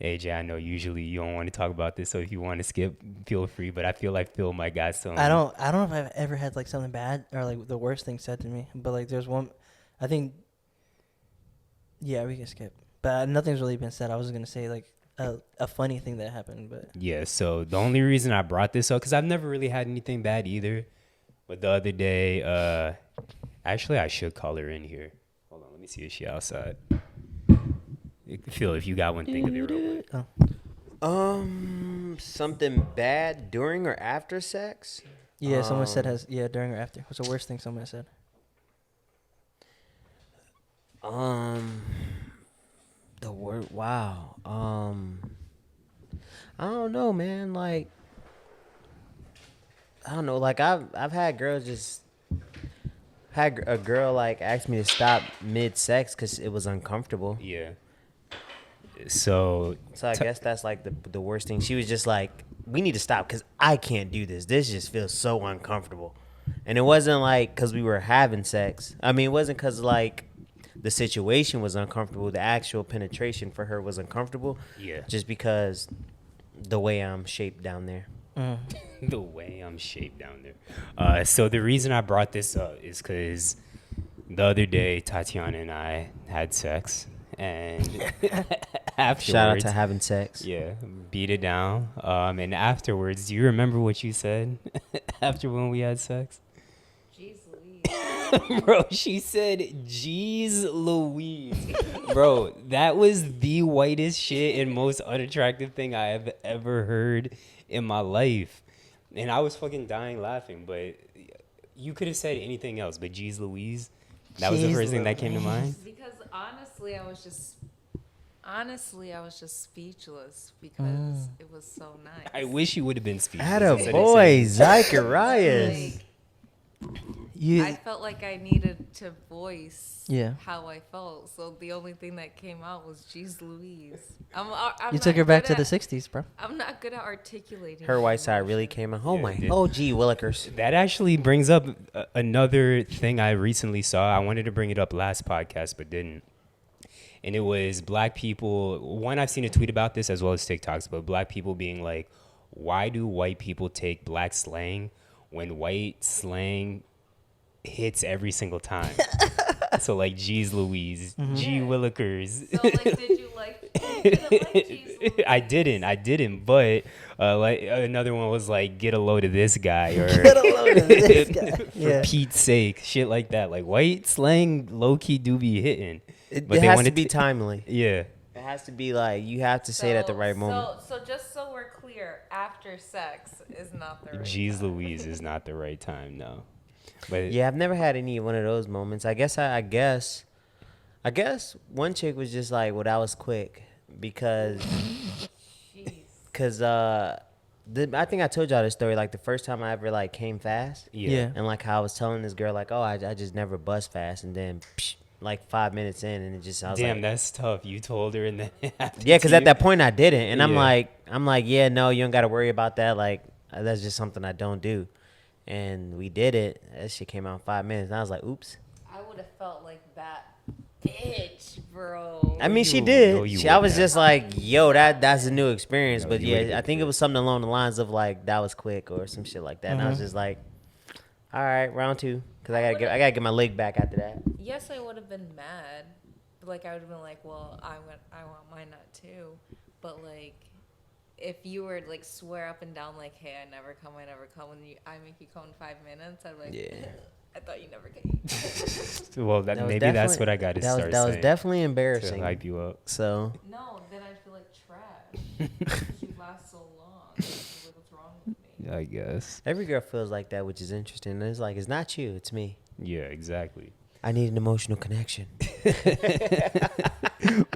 AJ, I know usually you don't want to talk about this, so if you want to skip, feel free. But I feel like Phil might got some. I don't know if I've ever had like something bad or like the worst thing said to me, but like there's one, I think. Yeah, we can skip, but nothing's really been said. I was gonna say like a funny thing that happened, but Yeah. So the only reason I brought this up because I've never really had anything bad either. But the other day, Actually, I should call her in here. Hold on, let me see if she outside. Phil, if you got one, think of it real quick. Oh. Something bad during or after sex? Yeah, someone said during or after. What's the worst thing someone has said? The word, wow. I don't know, man. Like, I don't know. Like, I've had girls just had a girl like ask me to stop mid sex because it was uncomfortable. Yeah. So I guess that's like the worst thing. She was just like, we need to stop because I can't do this. This just feels so uncomfortable. And it wasn't like because we were having sex. I mean, it wasn't because like the situation was uncomfortable. The actual penetration for her was uncomfortable. Yeah. Just because the way I'm shaped down there. The way I'm shaped down there. So the reason I brought this up is because the other day Tatiana and I had sex, and afterwards, Shout out to having sex. Yeah, beat it down. And afterwards, do you remember what you said after when we had sex? Jeez Louise. Bro, she said, "Jeez Louise." Bro, that was the whitest shit and most unattractive thing I have ever heard in my life. And I was fucking dying laughing, but you could have said anything else, but "Jeez Louise," that was the first thing that came to mind. Because honestly, I was just speechless because it was so nice. I wish you would have been speechless. Atta instead of boy, saying- Zacharias. I felt like I needed to voice how I felt, so the only thing that came out was "Jeez Louise." You took her back to the 60s, bro. I'm not good at articulating. Her white side really came out. Oh Yeah, my. it did. Oh gee, Willikers. That actually brings up another thing I recently saw. I wanted to bring it up last podcast, but didn't. And it was black people. One, I've seen a tweet about this as well as TikToks, but black people being like, why do white people take black slang when white slang hits every single time? So like, "Jeez Louise," "Gee Willikers." So like, did you like "Jeez Louise"? I didn't. But like another one was like, "Get a load of this guy," or Get a load of this guy. for Pete's sake, shit like that. Like white slang, low key do be hitting. It But they has to wanted be to- timely. Yeah. It has to be like you have to say it at the right moment. So just so we're clear, after sex is not the right "Jeez time. Louise" is not the right time, no. But Yeah, I've never had any one of those moments. I guess one chick was just like, well, that was quick because Jeez. I think I told y'all this story. Like the first time I ever like came fast, Yeah. and like how I was telling this girl like, oh, I just never bust fast, and then like 5 minutes in, and it just I was damn, like, that's tough. You told her, and then after yeah, because you- at that point I didn't, and I'm Yeah. like, yeah, no, you don't got to worry about that. Like that's just something I don't do, and we did it. That shit came out in 5 minutes, and I was like, oops. I would have felt like that bitch, bro. I mean, she you- did. no, you I was wouldn't just like, yo, that's a new experience. No, But you would've yeah, I been think it good. was something along the lines of like, that was quick or some shit like that. And I was just like, all right, round 2. Because I gotta get my leg back after that. Yes, I would have been mad. But like, I would have been like, well, I want my nut too. But like, if you were like swear up and down like, hey, I never come, and I make you come in 5 minutes, I'd be like, Yeah. I thought you never came. Well, That was maybe that's definitely- what I got to start That was saying definitely to embarrassing. hype you up. So, No, then I'd feel like trash. You last so long. Like, what's wrong with me? I guess. every girl feels like that, which is interesting. It's like, it's not you, it's me. Yeah, exactly. I need an emotional connection.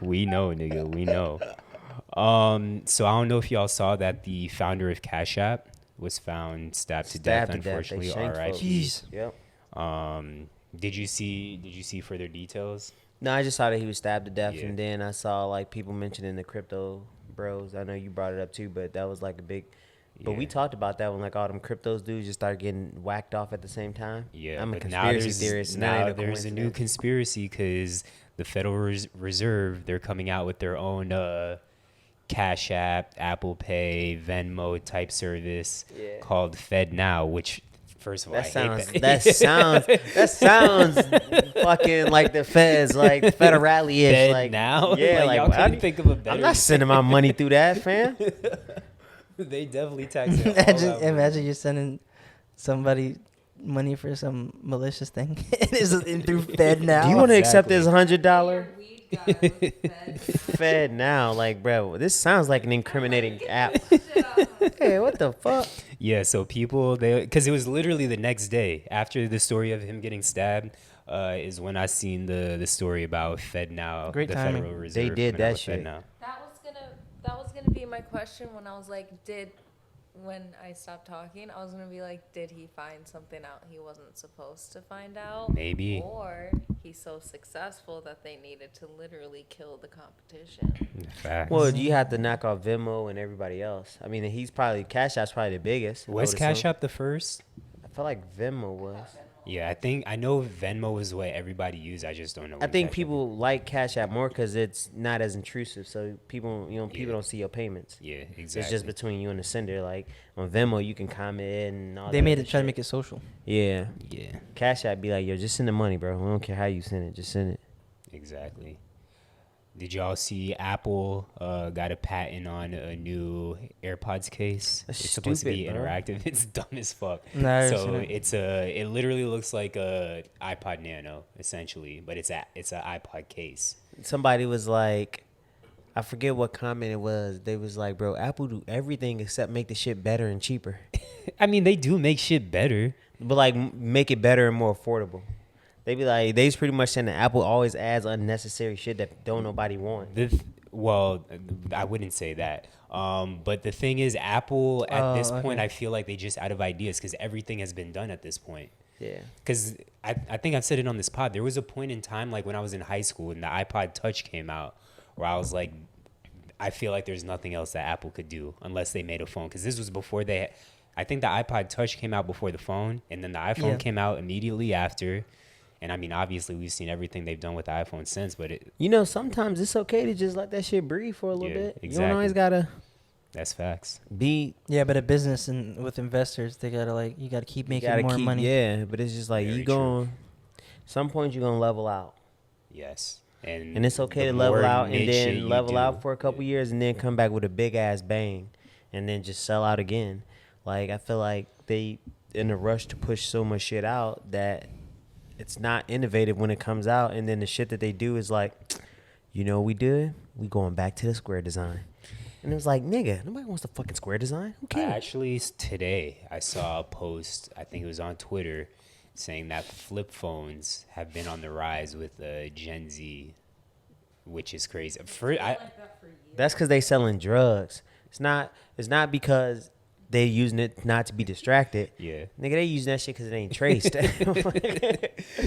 We know, nigga. We know. So I don't know if y'all saw that the founder of Cash App was found stabbed to death. Stabbed to death. They Unfortunately, shanked R.I.P. folks. Jeez. Yep. Did you see further details? No, I just saw that he was stabbed to death, Yeah. and then I saw like people mentioning the crypto bros. I know you brought it up too, but that was like a big. But we Yeah. talked about that when like all them cryptos dudes just started getting whacked off at the same time. Yeah, I'm a but now conspiracy theorist. And that now ain't a there's a new coincidence. conspiracy because the Federal Reserve, they're coming out with their own Cash App, Apple Pay, Venmo type service Yeah. called FedNow, which first of all, That I sounds. hate That sounds fucking like the feds, like federally ish. Like FedNow? yeah, like y'all why couldn't do- think of a better. I'm not sending my money through that, fam. They definitely tax it. all out. Imagine you're sending somebody money for some malicious thing. It's through FedNow. Do you want to accept this Exactly. $100 Weed guy was fed. FedNow? Like, bro, this sounds like an incriminating app. Hey, what the fuck? Yeah, so people, because it was literally the next day after the story of him getting stabbed, is when I seen the story about FedNow, Great the timing. Federal Reserve. They did coming out that with shit. FedNow. That was gonna be my question when I was like, when I stopped talking, I was gonna be like, did he find something out he wasn't supposed to find out? Maybe. Or he's so successful that they needed to literally kill the competition. Facts. Well, you have to knock off Venmo and everybody else. I mean, Cash App's probably the biggest. Was I would Cash assume. App the first? I felt like Venmo was. Yeah, I know Venmo is what everybody used. I just don't know. I what think Cash App people like Cash App more because it's not as intrusive. So people don't see your payments. is. Yeah, exactly. It's just between you and the sender. Like on Venmo, you can comment and all that. They made other it try to shit. make it social. Yeah. Yeah, Cash App be like, yo, just send the money, bro. We don't care how you send it. Just send it. exactly. Did y'all see Apple got a patent on a new AirPods case? That's It's supposed to be stupid, bro. interactive. It's dumb as fuck. No, I haven't So seen it literally looks like a iPod Nano essentially, but it's a iPod case. Somebody was like, I forget what comment it was. They was like, bro, Apple do everything except make the shit better and cheaper. I mean, they do make shit better. But like make it better and more affordable. They be like, they's pretty much saying that Apple always adds unnecessary shit that don't nobody want. Well, I wouldn't say that. But the thing is, Apple at this point, I feel like they just out of ideas because everything has been done at this point. Yeah. Because I think I've said it on this pod. There was a point in time, like when I was in high school and the iPod Touch came out, where I was like, I feel like there's nothing else that Apple could do unless they made a phone. Because this was before I think the iPod Touch came out before the phone, and then the iPhone came out immediately after. And I mean, obviously, we've seen everything they've done with the iPhone since, but Sometimes it's okay to just let that shit breathe for a little bit. Exactly. You don't always gotta that's facts. be. Yeah, but a business and with investors, they gotta you gotta keep making more money. Yeah, but it's just like Very you going. Some point you're gonna level out, Yes. And and it's okay the to level more out and niche shit then you level do, out for a couple years and then come back with a big ass bang, and then just sell out again. Like I feel like they in a rush to push so much shit out that it's not innovative when it comes out, and then the shit that they do is like, what we did? We going back to the square design. And it was like, nigga, nobody wants the fucking square design. Who cares? Actually, today I saw a post, I think it was on Twitter, saying that flip phones have been on the rise with Gen Z, which is crazy. That's because they selling drugs. It's not because they using it not to be distracted. Yeah. Nigga, they using that shit because it ain't traced.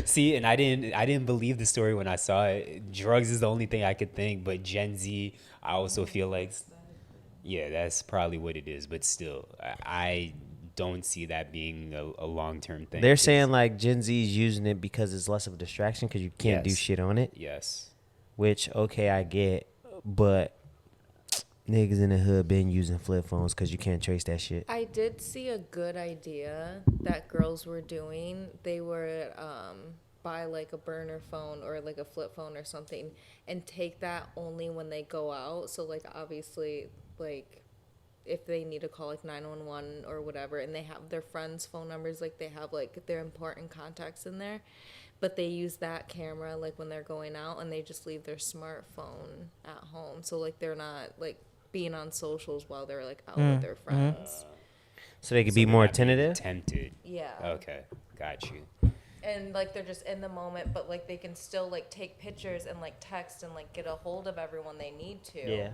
See, and I didn't believe the story when I saw it. Drugs is the only thing I could think, but Gen Z, I also feel like, yeah, that's probably what it is. But still, I don't see that being a long-term thing. They're saying like Gen Z is using it because it's less of a distraction because you can't do Yes. shit on it. Yes. Which, okay, I get, but niggas in the hood been using flip phones because you can't trace that shit. I did see a good idea that girls were doing. They were buy like a burner phone or like a flip phone or something and take that only when they go out. So like obviously like if they need to call like 911 or whatever and they have their friends' phone numbers, like they have like their important contacts in there. But they use that camera like when they're going out and they just leave their smartphone at home. So like they're not like being on socials while they're like out with their friends. So they could So be they're more not being tentative? Tempted. Yeah. Okay, got you. And like they're just in the moment, but like they can still like take pictures and like text and like get a hold of everyone they need to. Yeah.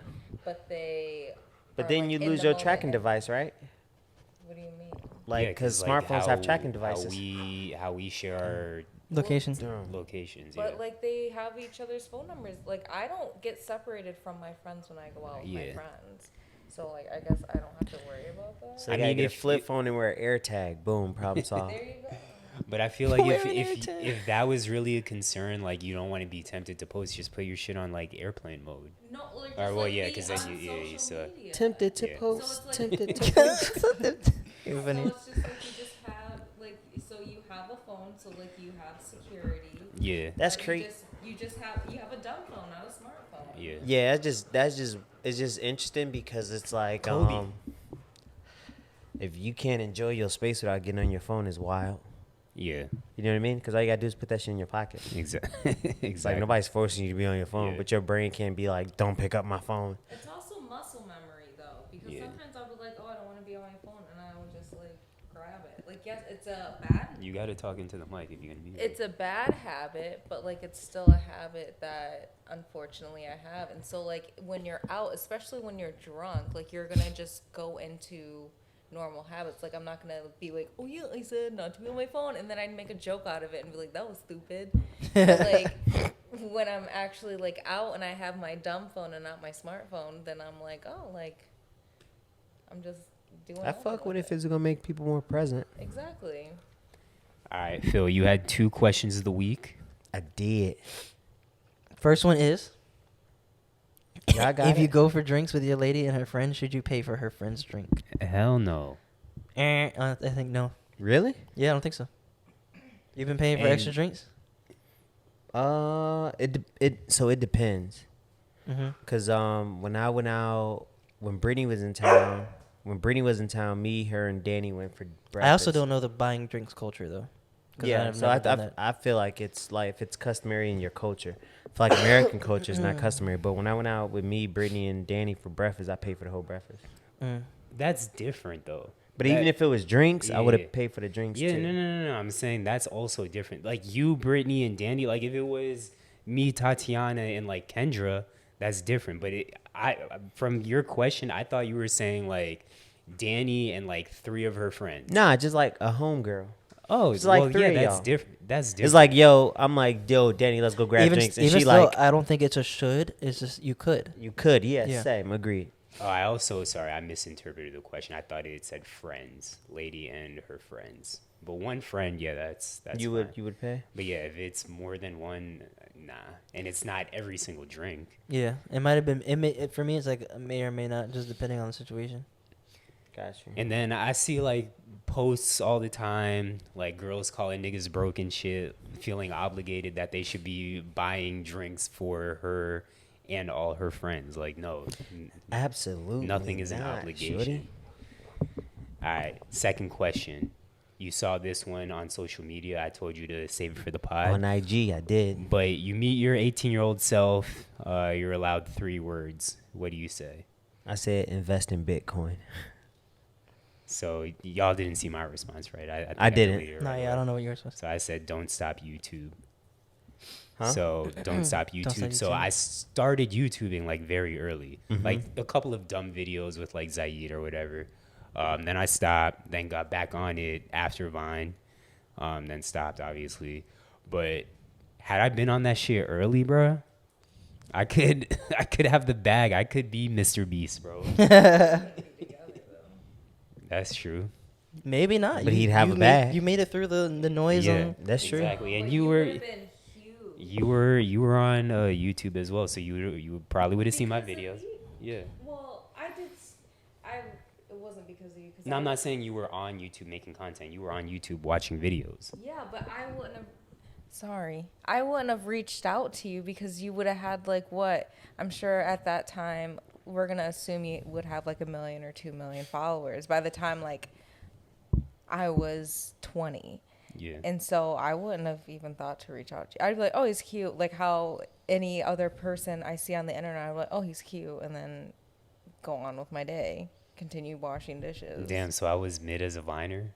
But they. But are, then like, you in lose the your moment tracking and- device, right? What do you mean? Like, Yeah, because like, smartphones have how- tracking devices. How we share our Location. locations. But Yeah. like they have each other's phone numbers. Like I don't get separated from my friends when I go out with my Yeah. friends. So like I guess I don't have to worry about that. So I they gotta mean, get a if flip you- phone and wear an AirTag. Boom, problem solved. There you go. But I feel like Where in your if that was really a concern, like you don't want to be tempted to post, just put your shit on like airplane mode. No, like, Or, just, well, like, yeah, be 'cause then on you social saw- media. Tempted to Yeah. post, So it's like- tempted to post. You're So funny. it's just like you just have like so you have a phone, so like you have security. Yeah. That's But crazy. You have a dumb phone, not a smartphone. Yeah. Yeah, it's just interesting because it's like Kobe. if you can't enjoy your space without getting on your phone is wild. Yeah, You know what I mean? Because all you gotta do is put that shit in your pocket. exactly. It's like nobody's forcing you to be on your phone, Yeah. but your brain can't be like, don't pick up my phone. It's also muscle memory though, because Yeah. sometimes I'll be like, oh, I don't want to be on my phone, and I will just like grab it. Like, yes, it's a bad. You got to talk into the mic if you're gonna be. It's a bad habit, but like it's still a habit that unfortunately I have. And so like when you're out, especially when you're drunk, like you're gonna just go into normal habits. Like I'm not gonna be like, oh yeah, I said not to be on my phone, and then I'd make a joke out of it and be like, that was stupid. But like when I'm actually like out and I have my dumb phone and not my smartphone, then I'm like, oh, like I'm just doing. I fuck with it if it's gonna make people more present. Exactly. All right, Phil, you had 2 questions of the week. I did. First one is, Y'all got if you it? go for drinks with your lady and her friend, should you pay for her friend's drink? Hell no. I think no. Really? Yeah, I don't think so. You've been paying for And- extra drinks? It depends. Mm-hmm. Cause when I went out, when Brittany was in town, me, her, and Danny went for breakfast. I also don't know the buying drinks culture though. 'Cause Yeah, I've so never done that. I feel like it's like if it's customary in your culture. I feel like American culture is not customary. But when I went out with me, Brittany, and Danny for breakfast, I paid for the whole breakfast. Mm. That's different though. But even if it was drinks, I would Yeah. have paid for the drinks Yeah, too. no. I'm saying that's also different. Like you, Brittany, and Danny. Like if it was me, Tatiana, and like Kendra, that's different. But from your question, I thought you were saying like Danny and like 3 of her friends. Nah, just like a homegirl. Oh, It's like well, 3 yeah, of that's y'all. different. That's different. It's like, I'm like, Danny, let's go grab drinks. And even she still, like, I don't think it's a should. It's just you could. you could, Yeah. same, agreed. Oh, I also I misinterpreted the question. I thought it said friends, lady and her friends. But one friend, yeah, that's You fine. would pay? But yeah, if it's more than one, nah. And it's not every single drink. Yeah, it might have been. For me, it's like may or may not, just depending on the situation. Gotcha. And then I see like posts all the time, like girls calling niggas broke and shit, feeling obligated that they should be buying drinks for her and all her friends. Like, no, Absolutely. nothing is an not, obligation. shorty. All right, second question. You saw this one on social media. I told you to save it for the pod. On IG, I did. But you meet your 18-year-old self. You're allowed 3 words. What do you say? I said invest in Bitcoin. So y'all didn't see my response, right? think I didn't. deleted it No, right yeah, away. I don't know what yours was. So I said, don't stop YouTube. Huh? So don't stop Don't YouTube. stop So YouTube. I started YouTubing like very early, Mhm. like a couple of dumb videos with like Zaid or whatever. Then I stopped, then got back on it after Vine, then stopped obviously. But had I been on that shit early, bro, I could have the bag. I could be Mr. Beast, bro. That's true. Maybe not. But he'd have a made, bag. You made it through the noise. Yeah, That's true. exactly. And But you would've were. been huge. You were on YouTube as well, so you probably would have seen my Because of videos. you. Yeah. Well, it wasn't because of you. Cause No, I'm not saying you were on YouTube making content. You were on YouTube watching videos. Yeah, but I wouldn't have. Sorry, I wouldn't have reached out to you because you would have had like what? I'm sure at that time we're gonna assume you would have like 1 million or 2 million followers by the time like I was 20. Yeah. And so I wouldn't have even thought to reach out to you. I'd be like, oh, he's cute. Like how any other person I see on the internet, I'm like, oh, he's cute. And then go on with my day. Continue washing dishes. Damn, so I was mid as a Viner.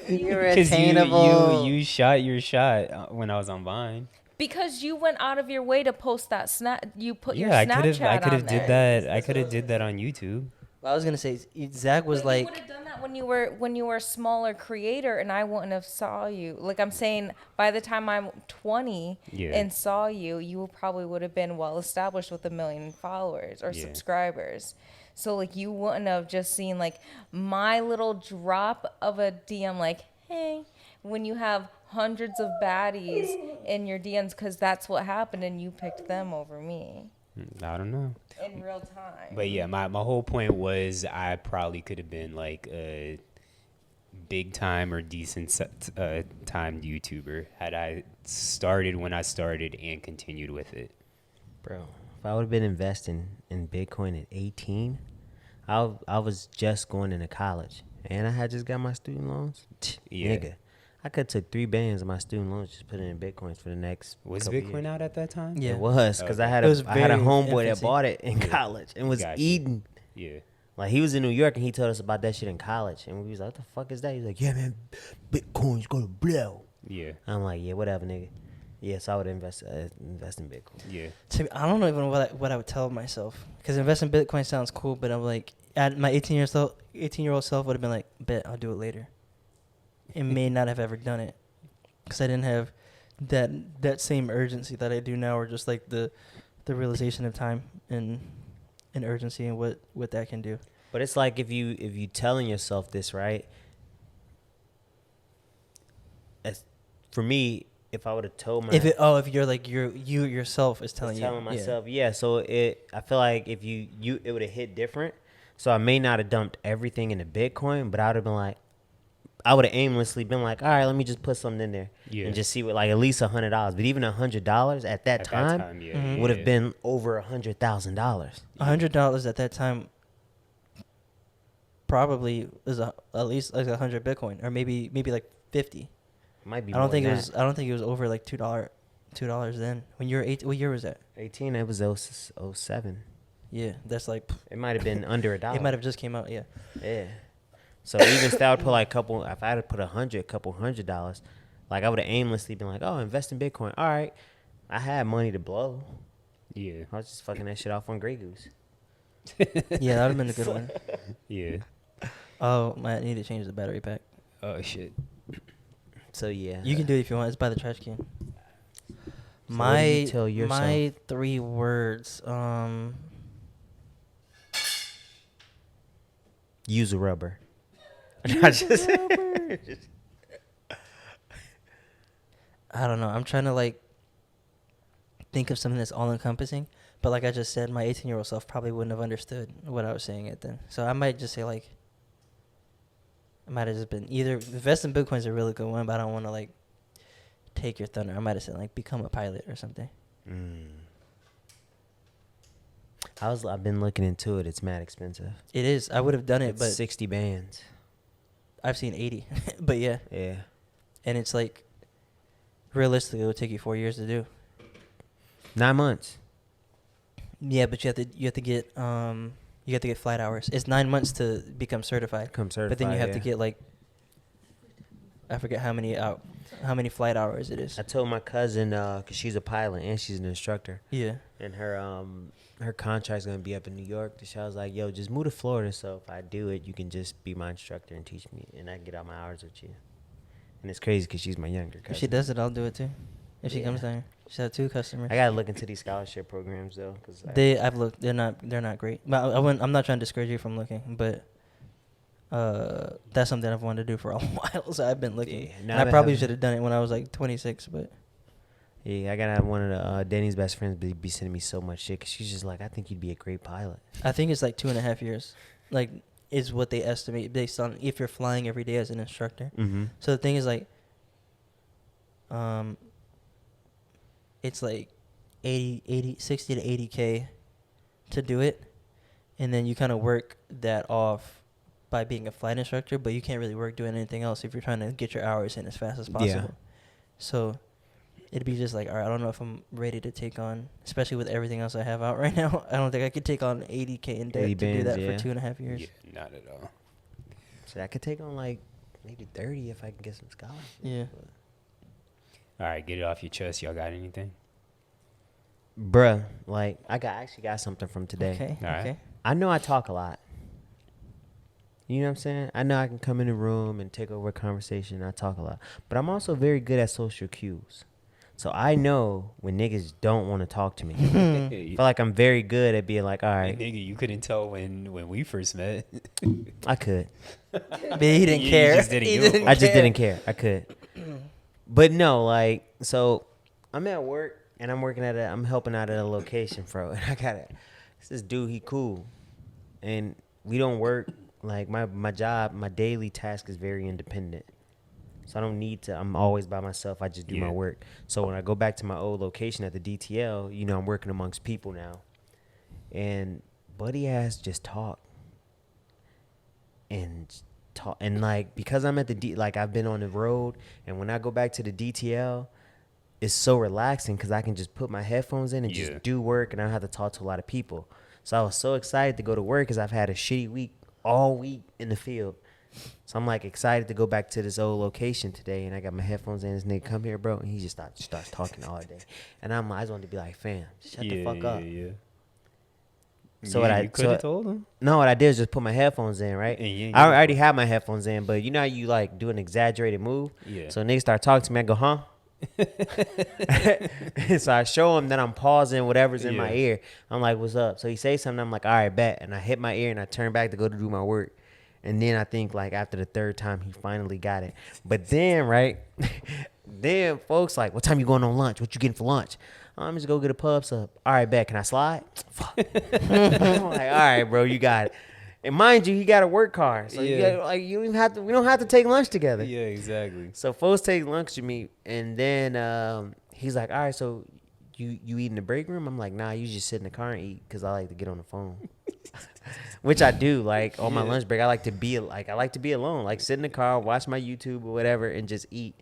You're 'Cause attainable. you shot your shot when I was on Vine. Because you went out of your way to post that snap. You put your Yeah, I Snapchat could on have did there. that. I could have did that on YouTube. Well, I was gonna say Zach was But like, you would have done that when you were a smaller creator, and I wouldn't have saw you. Like I'm saying, by the time I'm 20 Yeah. and saw you, you probably would have been well established with 1 million followers or Yeah. subscribers. So like you wouldn't have just seen like my little drop of a DM, like hey, when you have hundreds of baddies in your DMs, because that's what happened, and you picked them over me I don't know. in real time. But yeah, my whole point was I probably could have been like a big time or decent timed YouTuber had I started when I started and continued with it. Bro, if I would have been investing in Bitcoin at 18, I was just going into college. And I had just got my student loans. Yeah. Nigga, I could took 3 bands of my student loans, just put it in Bitcoins for the next. Was couple Bitcoin years. out at that time? Yeah. It was because I Okay. had It was I had a very homeboy that infancy. bought it in college and was Gotcha. eating. Yeah. Like he was in New York and he told us about that shit in college, and we was like, "What the fuck is that?" He's like, "Yeah, man, Bitcoin's gonna blow." Yeah. I'm like, "Yeah, whatever, nigga." Yeah, so I would invest in Bitcoin. Yeah. I don't know even what I would tell myself, because invest in Bitcoin sounds cool, but I'm like, at my 18-year-old self would have been like, bet I'll do it later. It may not have ever done it, because I didn't have that same urgency that I do now, or just like the realization of time and urgency and what that can do. But it's like if you telling yourself this, right? As for me, if I would have told my If you're like you yourself is telling you, myself, yeah. So I feel like if you it would have hit different. So I may not have dumped everything into Bitcoin, but I would have been like, I would have aimlessly been like, all right, let me just put something in there Yeah. and just see what, like at least $100. But even $100 at that time, yeah. Mhm. would have been over $100,000. $100 at that time probably is at least like 100 Bitcoin, or maybe like 50. Might be. I don't more think than it was. I don't think it was over like $2 then. When you were 8, what year was that? 18. It was 07. Yeah, that's like It might have been under $1. it might have just came out. Yeah, Yeah. So even still, I would put like couple. If I had to put couple $100, like I would have aimlessly been like, oh, invest in Bitcoin. All right, I had money to blow. Yeah. I was just fucking that shit off on Grey Goose. yeah, that would have been a good one. Yeah. Oh, I need to change the battery pack. Oh shit. So yeah, You can do it if you want. It's by the trash can. So what do you tell yourself? My 3 words. Use a rubber. I just I don't know. I'm trying to like think of something that's all encompassing, but like I just said, my 18-year-old self probably wouldn't have understood what I was saying it then. So I might just say like, I might have just been either invest in Bitcoin's a really good one, but I don't want to like take your thunder. I might have said like become a pilot or something. I've been looking into it. It's mad expensive. It is. I would have done it, It's but 60 bands. I've seen 80. But yeah, Yeah. and it's like realistically, it would take you 4 years to do. 9 months. Yeah, but you have to get flight hours. It's 9 months to become certified. But then you have to get like, I forget how many flight hours it is. I told my cousin, cause she's a pilot and she's an instructor, Yeah. and her contract's gonna be up in New York. So I was like, yo, just move to Florida. So if I do it, you can just be my instructor and teach me, and I can get all my hours with you. And it's crazy because she's my younger cousin. If she does it, I'll do it too. If she Yeah. comes down, she has 2 customers. I gotta look into these scholarship programs though, cause I've looked. They're not great. But I'm not trying to discourage you from looking, but that's something I've wanted to do for a while. So I've been looking. Yeah, And now I that probably I've- should have done it when I was like 26, but yeah, I gotta have one of the Danny's best friends be sending me so much shit, cause she's just like, I think you'd be a great pilot. I think it's like 2.5 years. Like is what they estimate based on if you're flying every day as an instructor. Mm-hmm. So the thing is like, it's like 60 to 80K to do it, and then you kind of work that off by being a flight instructor, but you can't really work doing anything else if you're trying to get your hours in as fast as possible. Yeah. So it'd be just like, all right, I don't know if I'm ready to take on, especially with everything else I have out right now. I don't think I could take on 80K in debt 80 to do bands, that yeah. for 2.5 years. Yeah, not at all. So I could take on like maybe 30 if I can get some scholarships. Yeah. All right, get it off your chest. Y'all got anything? Bruh, like I actually got something from today. Okay. All right. Okay. I know I talk a lot. You know what I'm saying? I know I can come in the room and take over a conversation. And I talk a lot, but I'm also very good at social cues. So I know when niggas don't want to talk to me. I feel like I'm very good at being like, all Hey, right, nigga, you couldn't tell when we first met. I could. But he didn't You care. just didn't He give a didn't fuck. I just care. didn't care. I could. But no, like, so I'm at work and I'm helping out at a location, bro. And I got this dude, he cool. And we don't work, like my job, my daily task is very independent. So I don't need to, I'm always by myself. I just do my Yeah. work. So when I go back to my old location at the DTL, you know, I'm working amongst people now. And buddy ass just talk. And and like because I'm at the like I've been on the road, and when I go back to the DTL, it's so relaxing because I can just put my headphones in and just do work, and I don't have to talk to a lot of people. So I was so excited to go to work because I've had a shitty week all week in the field. So I'm like excited to go back to this old location today, and I got my headphones in. This nigga come here, bro, and he just starts talking all day, and I just wanted to be like, fam, shut the fuck up. So what I could have told him. No, what I did is just put my headphones in, right? I already had my headphones in, but you know how you like do an exaggerated move? Yeah. So niggas start talking to me, I go, huh? So I show him that I'm pausing whatever's in my ear. I'm like, what's up? So he says something, I'm like, all right, bet. And I hit my ear and I turn back to go to do my work. And then I think like after the third time, he finally got it. But then, right, then folks like, what time you going on lunch? What you getting for lunch? I'm just go get a pub sub. All right, bet. Can I slide? Fuck. I'm like, all right, bro, you got it. And mind you, he got a work car, so you got, like you don't even have to. We don't have to take lunch together. Yeah, exactly. So folks take lunch with me, and then he's like, all right, so you eat in the break room? I'm like, nah, you just sit in the car and eat because I like to get on the phone. Which I do, like on my lunch break. I like to be alone, like sit in the car, watch my YouTube or whatever, and just eat.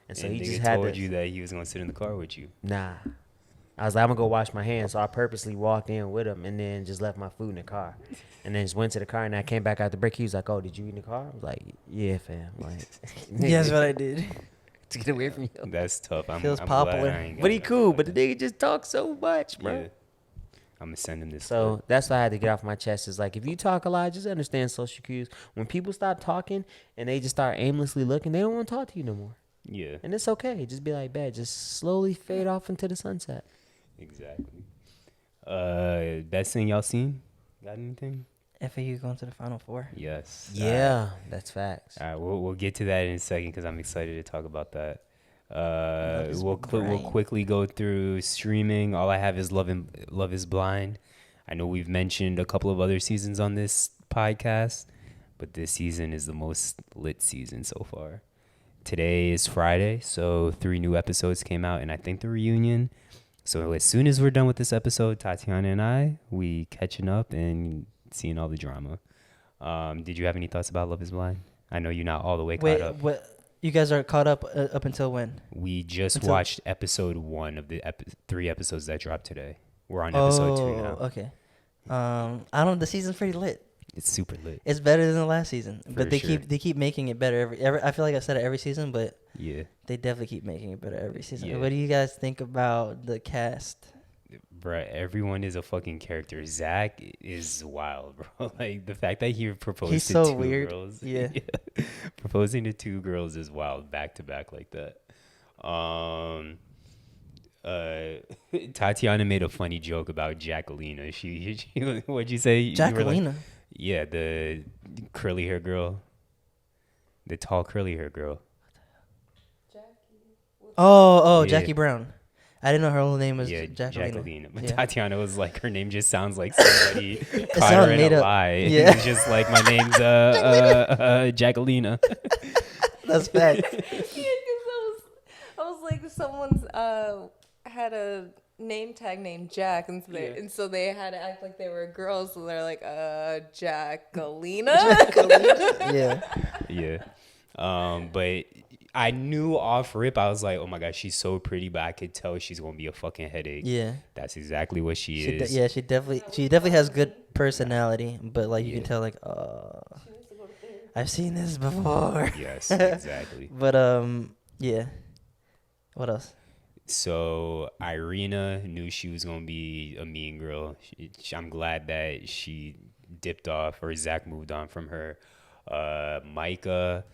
And so and he just had told to, you that he was gonna sit in the car with you. Nah, I was like, I'm gonna go wash my hands. So I purposely walked in with him and then just left my food in the car, and then just went to the car. And I came back out the break. He was like, "Oh, did you eat in the car?" I was like, "Yeah, fam." Like, Yeah, that's what I did. to get away from you. That's tough. Feels I'm popular. glad I ain't got But he that. cool. But the nigga just talks so much, bro. Yeah. I'm gonna send him this. So that's what I had to get off my chest. Is like, if you talk a lot, just understand social cues. When people stop talking and they just start aimlessly looking, they don't want to talk to you no more. Yeah. And it's okay. Just be like, bad. Just slowly fade off into the sunset. Exactly. Best thing y'all seen? Got anything? FAU going to the Final Four. Yes. Yeah, that's facts. All right. We'll get to that in a second because I'm excited to talk about that. We'll brain. quickly go through streaming. All I have is Love is Blind. I know we've mentioned a couple of other seasons on this podcast, but this season is the most lit season so far. Today is Friday, so 3 new episodes came out, and I think the reunion. So as soon as we're done with this episode, Tatiana and we catching up and seeing all the drama. Did you have any thoughts about Love is Blind? I know you're not all the way caught up. What? You guys are caught up until when? We just watched episode 1 of the 3 episodes that dropped today. We're on episode 2 now. Okay. I don't. The season's pretty lit. It's super lit. It's better than the last season, but they sure. keep making it better every. I feel like I've said it every season, but Yeah. they definitely keep making it better every season. Yeah. What do you guys think about the cast? Bruh, everyone is a fucking character. Zach is wild, bro. Like, the fact that he proposed He's to so 2 weird. girls. Yeah. Proposing to 2 girls is wild, back to back like that. Tatiana made a funny joke about Jacquelina. She what'd you say? You were like- Jacquelina. yeah, the curly hair girl. The tall curly hair girl. Oh, Yeah. Jackie Brown. I didn't know her whole name was Yeah, Jacquelina. Jacqueline. But Yeah. Tatiana was like, her name just sounds like somebody caught sounds her in made a up. lie. Yeah. It's just like, my name's Jacquelina. That's fact. Yeah, because I was like, someone's had a name tag named Jack, and so they had to act like they were girls, so they're like, Jacquelina. Yeah. Yeah. But I knew off rip, I was like, oh my gosh, she's so pretty, but I could tell she's going to be a fucking headache. Yeah. That's exactly what she She is. she definitely has good personality, but like you can tell like, I've seen this before. Yes, exactly. But yeah. What else? So Irina knew she was going to be a mean girl. I'm glad that she dipped off, or Zach moved on from her. Micah,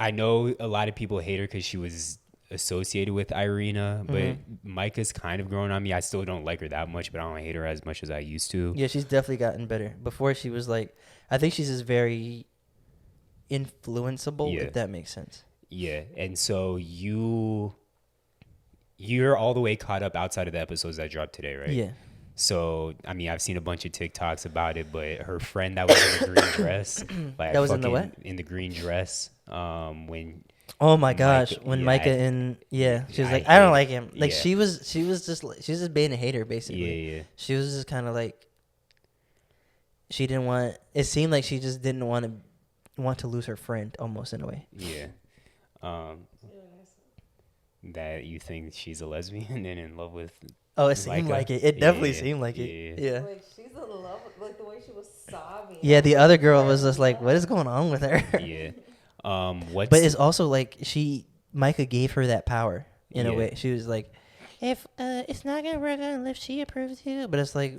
I know a lot of people hate her because she was associated with Irina, but Micah's kind of growing on me. I still don't like her that much, but I don't hate her as much as I used to. Yeah, she's definitely gotten better. Before she was like, I think she's just very influenceable, if that makes sense. Yeah, and so you're all the way caught up outside of the episodes that dropped today, right? Yeah. So, I mean, I've seen a bunch of TikToks about it, but her friend that was in the green dress, like That was in the what? In the green dress, when Oh my gosh, when yeah, Micah she was like, I I don't hate- like him. Like yeah. she was just being a hater basically. yeah, She was just kind of like, she didn't want. It seemed like she just didn't want to want to lose her friend almost in a way. Yeah. That you think she's a lesbian and in love with. Oh, it seemed like it. It definitely seemed like it. Yeah. Like she's in love with like the way she was sobbing. Yeah, the other girl was just like, "What is going on with her?" Yeah. What's But it's also like Micah gave her that power in a Yeah. way. She was like, "If it's not gonna work unless she approves too," but it's like,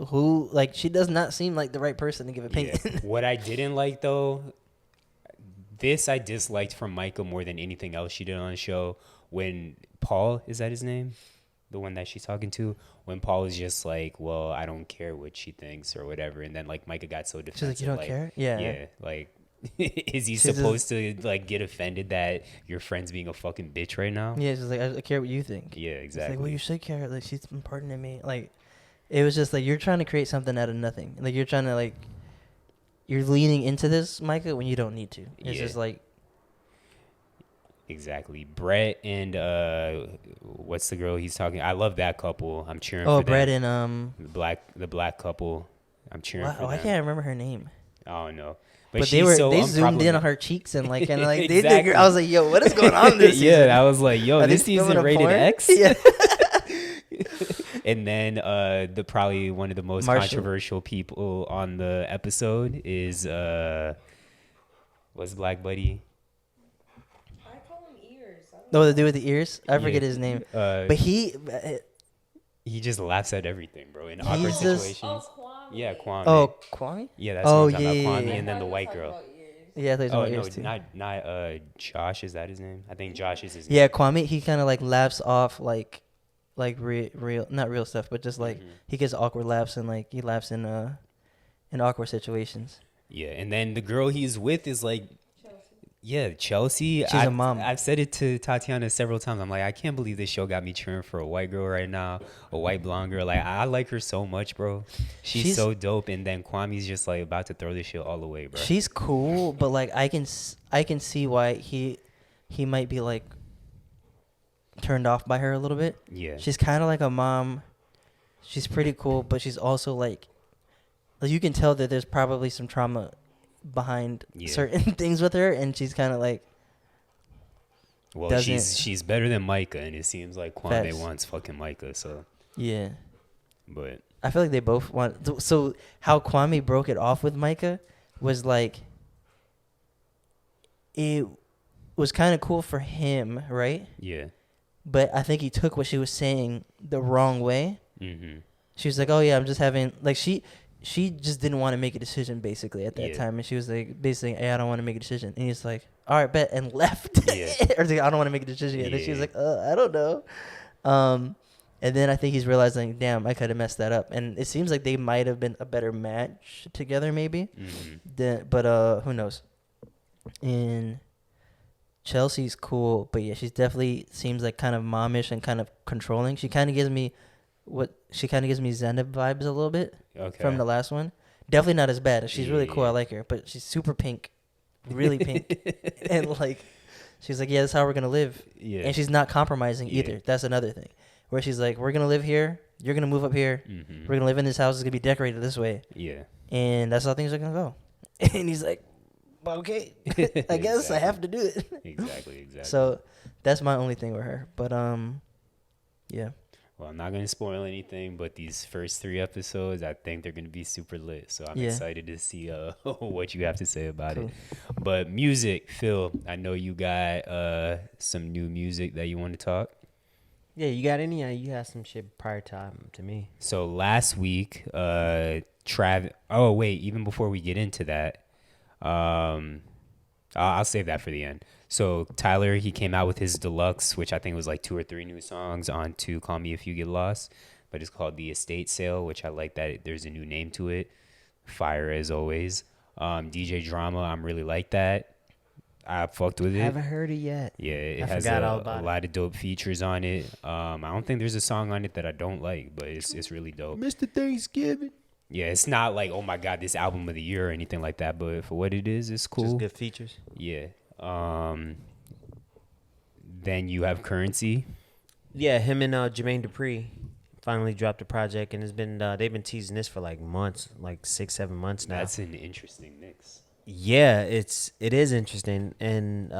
who? Like, she does not seem like the right person to give opinion. Yeah. What I didn't like though, this I disliked from Micah more than anything else she did on the show. When Paul, is that his name? The one that she's talking to, when Paul was just like, well, I don't care what she thinks or whatever. And then like Micah got so defensive. She's like, "You don't care?" Yeah. Yeah. Like, is he She's supposed to like get offended that your friend's being a fucking bitch right now? Yeah, she's like, "I care what you think." Yeah, It's exactly. like, well, you should care. Like, she's imparting me. Like, it was just like, you're trying to create something out of nothing. Like, you're trying to like, you're leaning into this, Micah, when you don't need to. It's Yeah. just like, Exactly. Brett and what's the girl he's talking? I love that couple. I'm cheering oh, for Brett them. and The black couple. I'm cheering for wow, I them. can't remember her name. Oh no. But she's they so zoomed in on unproblematic. her cheeks and like they Exactly. did. I was like, yo, what is going on in this Yeah, season? I was like, yo, Are they this season filming a rated porn? X. Yeah. And then the probably one of the most Marshall. controversial people on the episode is what's Black Buddy? I call him ears. No, to do with the ears. I forget Yeah. his name. But But he just laughs at everything, bro. In He's awkward just- situations. Kwame. Yeah, Kwame. oh, Kwame. Yeah, that's Oh, what I'm talking yeah, about. yeah, Kwame yeah. and then the white girl. Yeah, I thought he was Oh about no, ears too. not Josh. Is that his name? I think Josh is his name. Yeah, Kwame. He kind of like laughs off like real, not real stuff, but just like he gets awkward laughs and like he laughs in awkward situations. Yeah, and then the girl he's with is like, yeah, Chelsea. She's a mom. I've said it to Tatiana several times. I'm like, I can't believe this show got me cheering for a white girl right now, a white blonde girl. Like, I like her so much, bro. She's so dope. And then Kwame's just like about to throw this shit all away, bro. She's cool, but like I can see why he might be like turned off by her a little bit. Yeah. She's kind of like a mom. She's pretty cool, but she's also like you can tell that there's probably some trauma behind certain things with her, and she's kind of like. Well, she's better than Micah, and it seems like Kwame Facts. wants fucking Micah. So Yeah. but I feel like they both want. So how Kwame broke it off with Micah was like, it was kind of cool for him, right? yeah. But I think he took what she was saying the wrong way. Mm-hmm. She was like, "Oh yeah, I'm just having like she just didn't want to make a decision basically at that time, and she was like basically, hey, I don't want to make a decision." And he's like, "All right, bet," and left. Yeah. Or like, I don't want to make a decision yet. And she was Yeah. like, I don't know. And then I think he's realizing, damn, I could have messed that up. And it seems like they might have been a better match together, maybe. Mm-hmm. But who knows? And Chelsea's cool, but yeah, she's definitely seems like kind of momish and kind of controlling. She kind of gives me Zenab vibes a little bit from the last one. Definitely not as bad. She's really cool. I like her, but she's super pink, really pink, and like she's like, yeah, that's how we're gonna live. Yeah. And she's not compromising Yeah. either. That's another thing. Where she's like, we're gonna live here. You're gonna move up here. Mm-hmm. We're gonna live in this house. It's gonna be decorated this way. Yeah. And that's how things are gonna go. And he's like, well, okay, I guess I have to do it. Exactly. So that's my only thing with her. But yeah. Well, I'm not going to spoil anything, but these first 3 episodes, I think they're going to be super lit. So I'm excited to see what you have to say about it. But music, Phil, I know you got some new music that you want to talk. Yeah, you got any? You had some shit prior to me. So last week, oh, wait, even before we get into that, I'll save that for the end. So Tyler, he came out with his Deluxe, which I think was like 2 or 3 new songs onto Call Me If You Get Lost, but it's called The Estate Sale, which I like that there's a new name to it. Fire as always. DJ Drama, I'm really like that. I fucked with it. I haven't heard it yet. Yeah, it I has forgot a all about lot of dope features on it. I don't think there's a song on it that I don't like, but it's really dope. Mr. Thanksgiving. Yeah, it's not like, oh my God, this album of the year or anything like that, but for what it is, it's cool. Just good features. Yeah. Then you have Currensy. Yeah, him and Jermaine Dupri finally dropped a project, and it's been they've been teasing this for like months, like 6-7 months now. That's an interesting mix. Yeah, it is interesting, and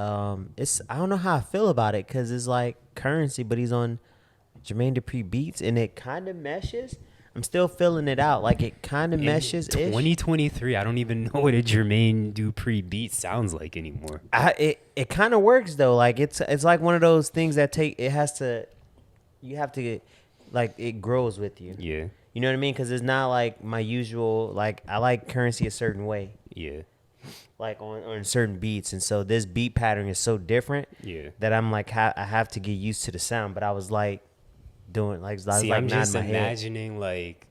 it's I don't know how I feel about it because it's like Currency, but he's on Jermaine Dupri beats, and it kind of meshes. I'm still feeling it out, like it kind of meshes. 2023, I don't even know what a Jermaine Dupri beat sounds like anymore. It kind of works though. Like it's like one of those things that you have to get, like it grows with you. Yeah, You know what I mean? Because it's not like my usual. Like I like Currency a certain way. yeah, Like on certain beats, and so this beat pattern is so different yeah. that I'm like I have to get used to the sound. But I was like doing like I was See, like I'm just nodding my head. imagining like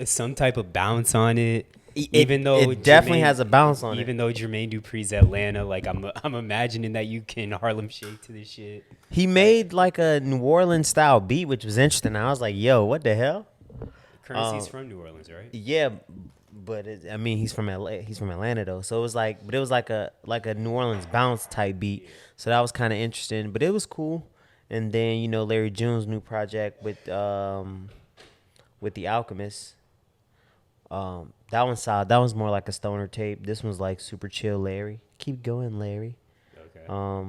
some type of bounce on it. Even though it definitely has a bounce on it. Even though Jermaine Dupri's Atlanta, like I'm imagining that you can Harlem Shake to this shit. He made like a New Orleans style beat, which was interesting. I was like, yo, what the hell? Currency's from New Orleans, right? Yeah, but I mean, he's from LA. He's from Atlanta though, so it was like a New Orleans bounce type beat. So that was kind of interesting, but it was cool. And then Larry June's new project with the Alchemist. That one's solid. That one's more like a stoner tape. This one's like super chill, Larry. Keep going, Larry. Okay.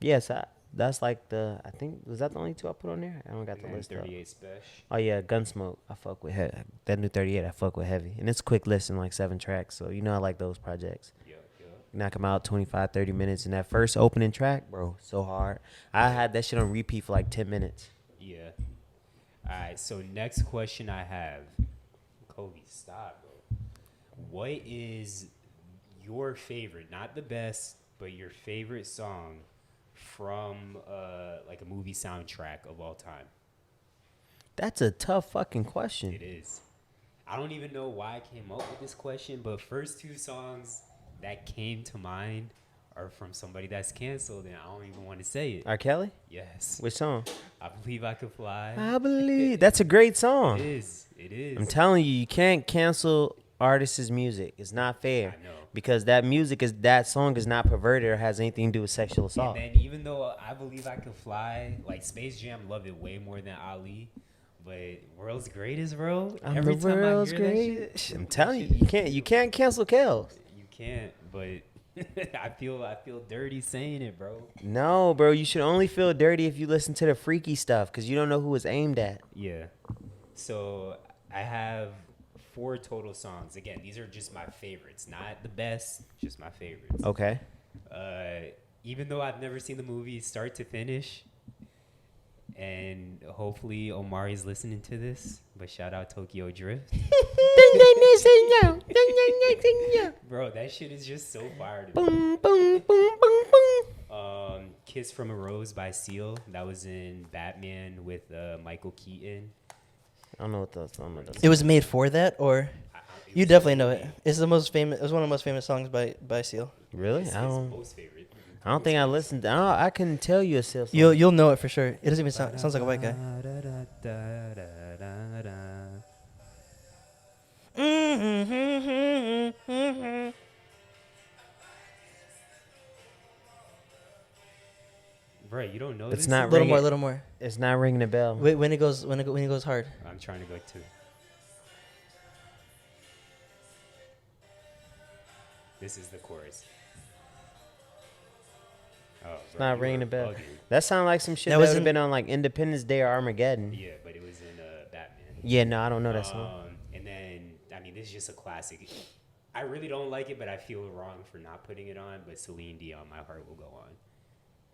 Yes, that's like I think was that the only two I put on there? I don't got the list up. 38 spesh. Oh yeah, Gunsmoke. I fuck with that new 38. I fuck with heavy, and it's a quick listen, like 7 tracks. So I like those projects. Yeah. Knock them out 25, 30 minutes, and that first opening track, bro, so hard. I had that shit on repeat for like 10 minutes. Yeah. All right. So next question I have, Kobe, stop, bro. What is your favorite, not the best, but your favorite song from like a movie soundtrack of all time? That's a tough fucking question. It is. I don't even know why I came up with this question, but first 2 songs that came to mind are from somebody that's canceled, and I don't even want to say it. R. Kelly? Yes. Which song? I Believe I Could Fly. I believe. That's a great song. It is. It is. I'm telling you, you can't cancel artists' music. It's not fair. I know. Because that song is not perverted or has anything to do with sexual assault. And then even though I Believe I Could Fly, like Space Jam loved it way more than Ali, but World's Greatest, bro. I'm every the time world's I hear greatest. that shit, I'm telling you, you can't cancel Kels. You can't, but I feel dirty saying it, bro. No, bro, you should only feel dirty if you listen to the freaky stuff because you don't know who it's aimed at. Yeah. So I have 4 total songs. Again, these are just my favorites, not the best, just my favorites. Okay. Even though I've never seen the movie start to finish, and hopefully Omari's listening to this, but shout out Tokyo Drift. Bro, that shit is just so fire to me. Boom, boom, boom, boom, boom. Kiss from a Rose by Seal. That was in Batman with Michael Keaton. I don't know what those. It was made for that, or It you was definitely know it. made- It's the most famous. It was one of the most famous songs by Seal. Really? It's I his don't. most favorite. I don't think I listened. I couldn't tell you a Seal song. You'll know it for sure. It doesn't even sound. It sounds like a white guy. Bro, you don't know It's this? not Little ringing. more, little more. It's not ringing a bell. Wait, when it goes hard. I'm trying to go too. This is the chorus. Oh, It's not ringing a bell. That sounded like some shit That that was would have in- been on like Independence Day or Armageddon. Yeah, but it was in Batman. Yeah, no, I don't know that song. And then, I mean, this is just a classic. I really don't like it, but I feel wrong for not putting it on. But Celine Dion, My Heart Will Go On.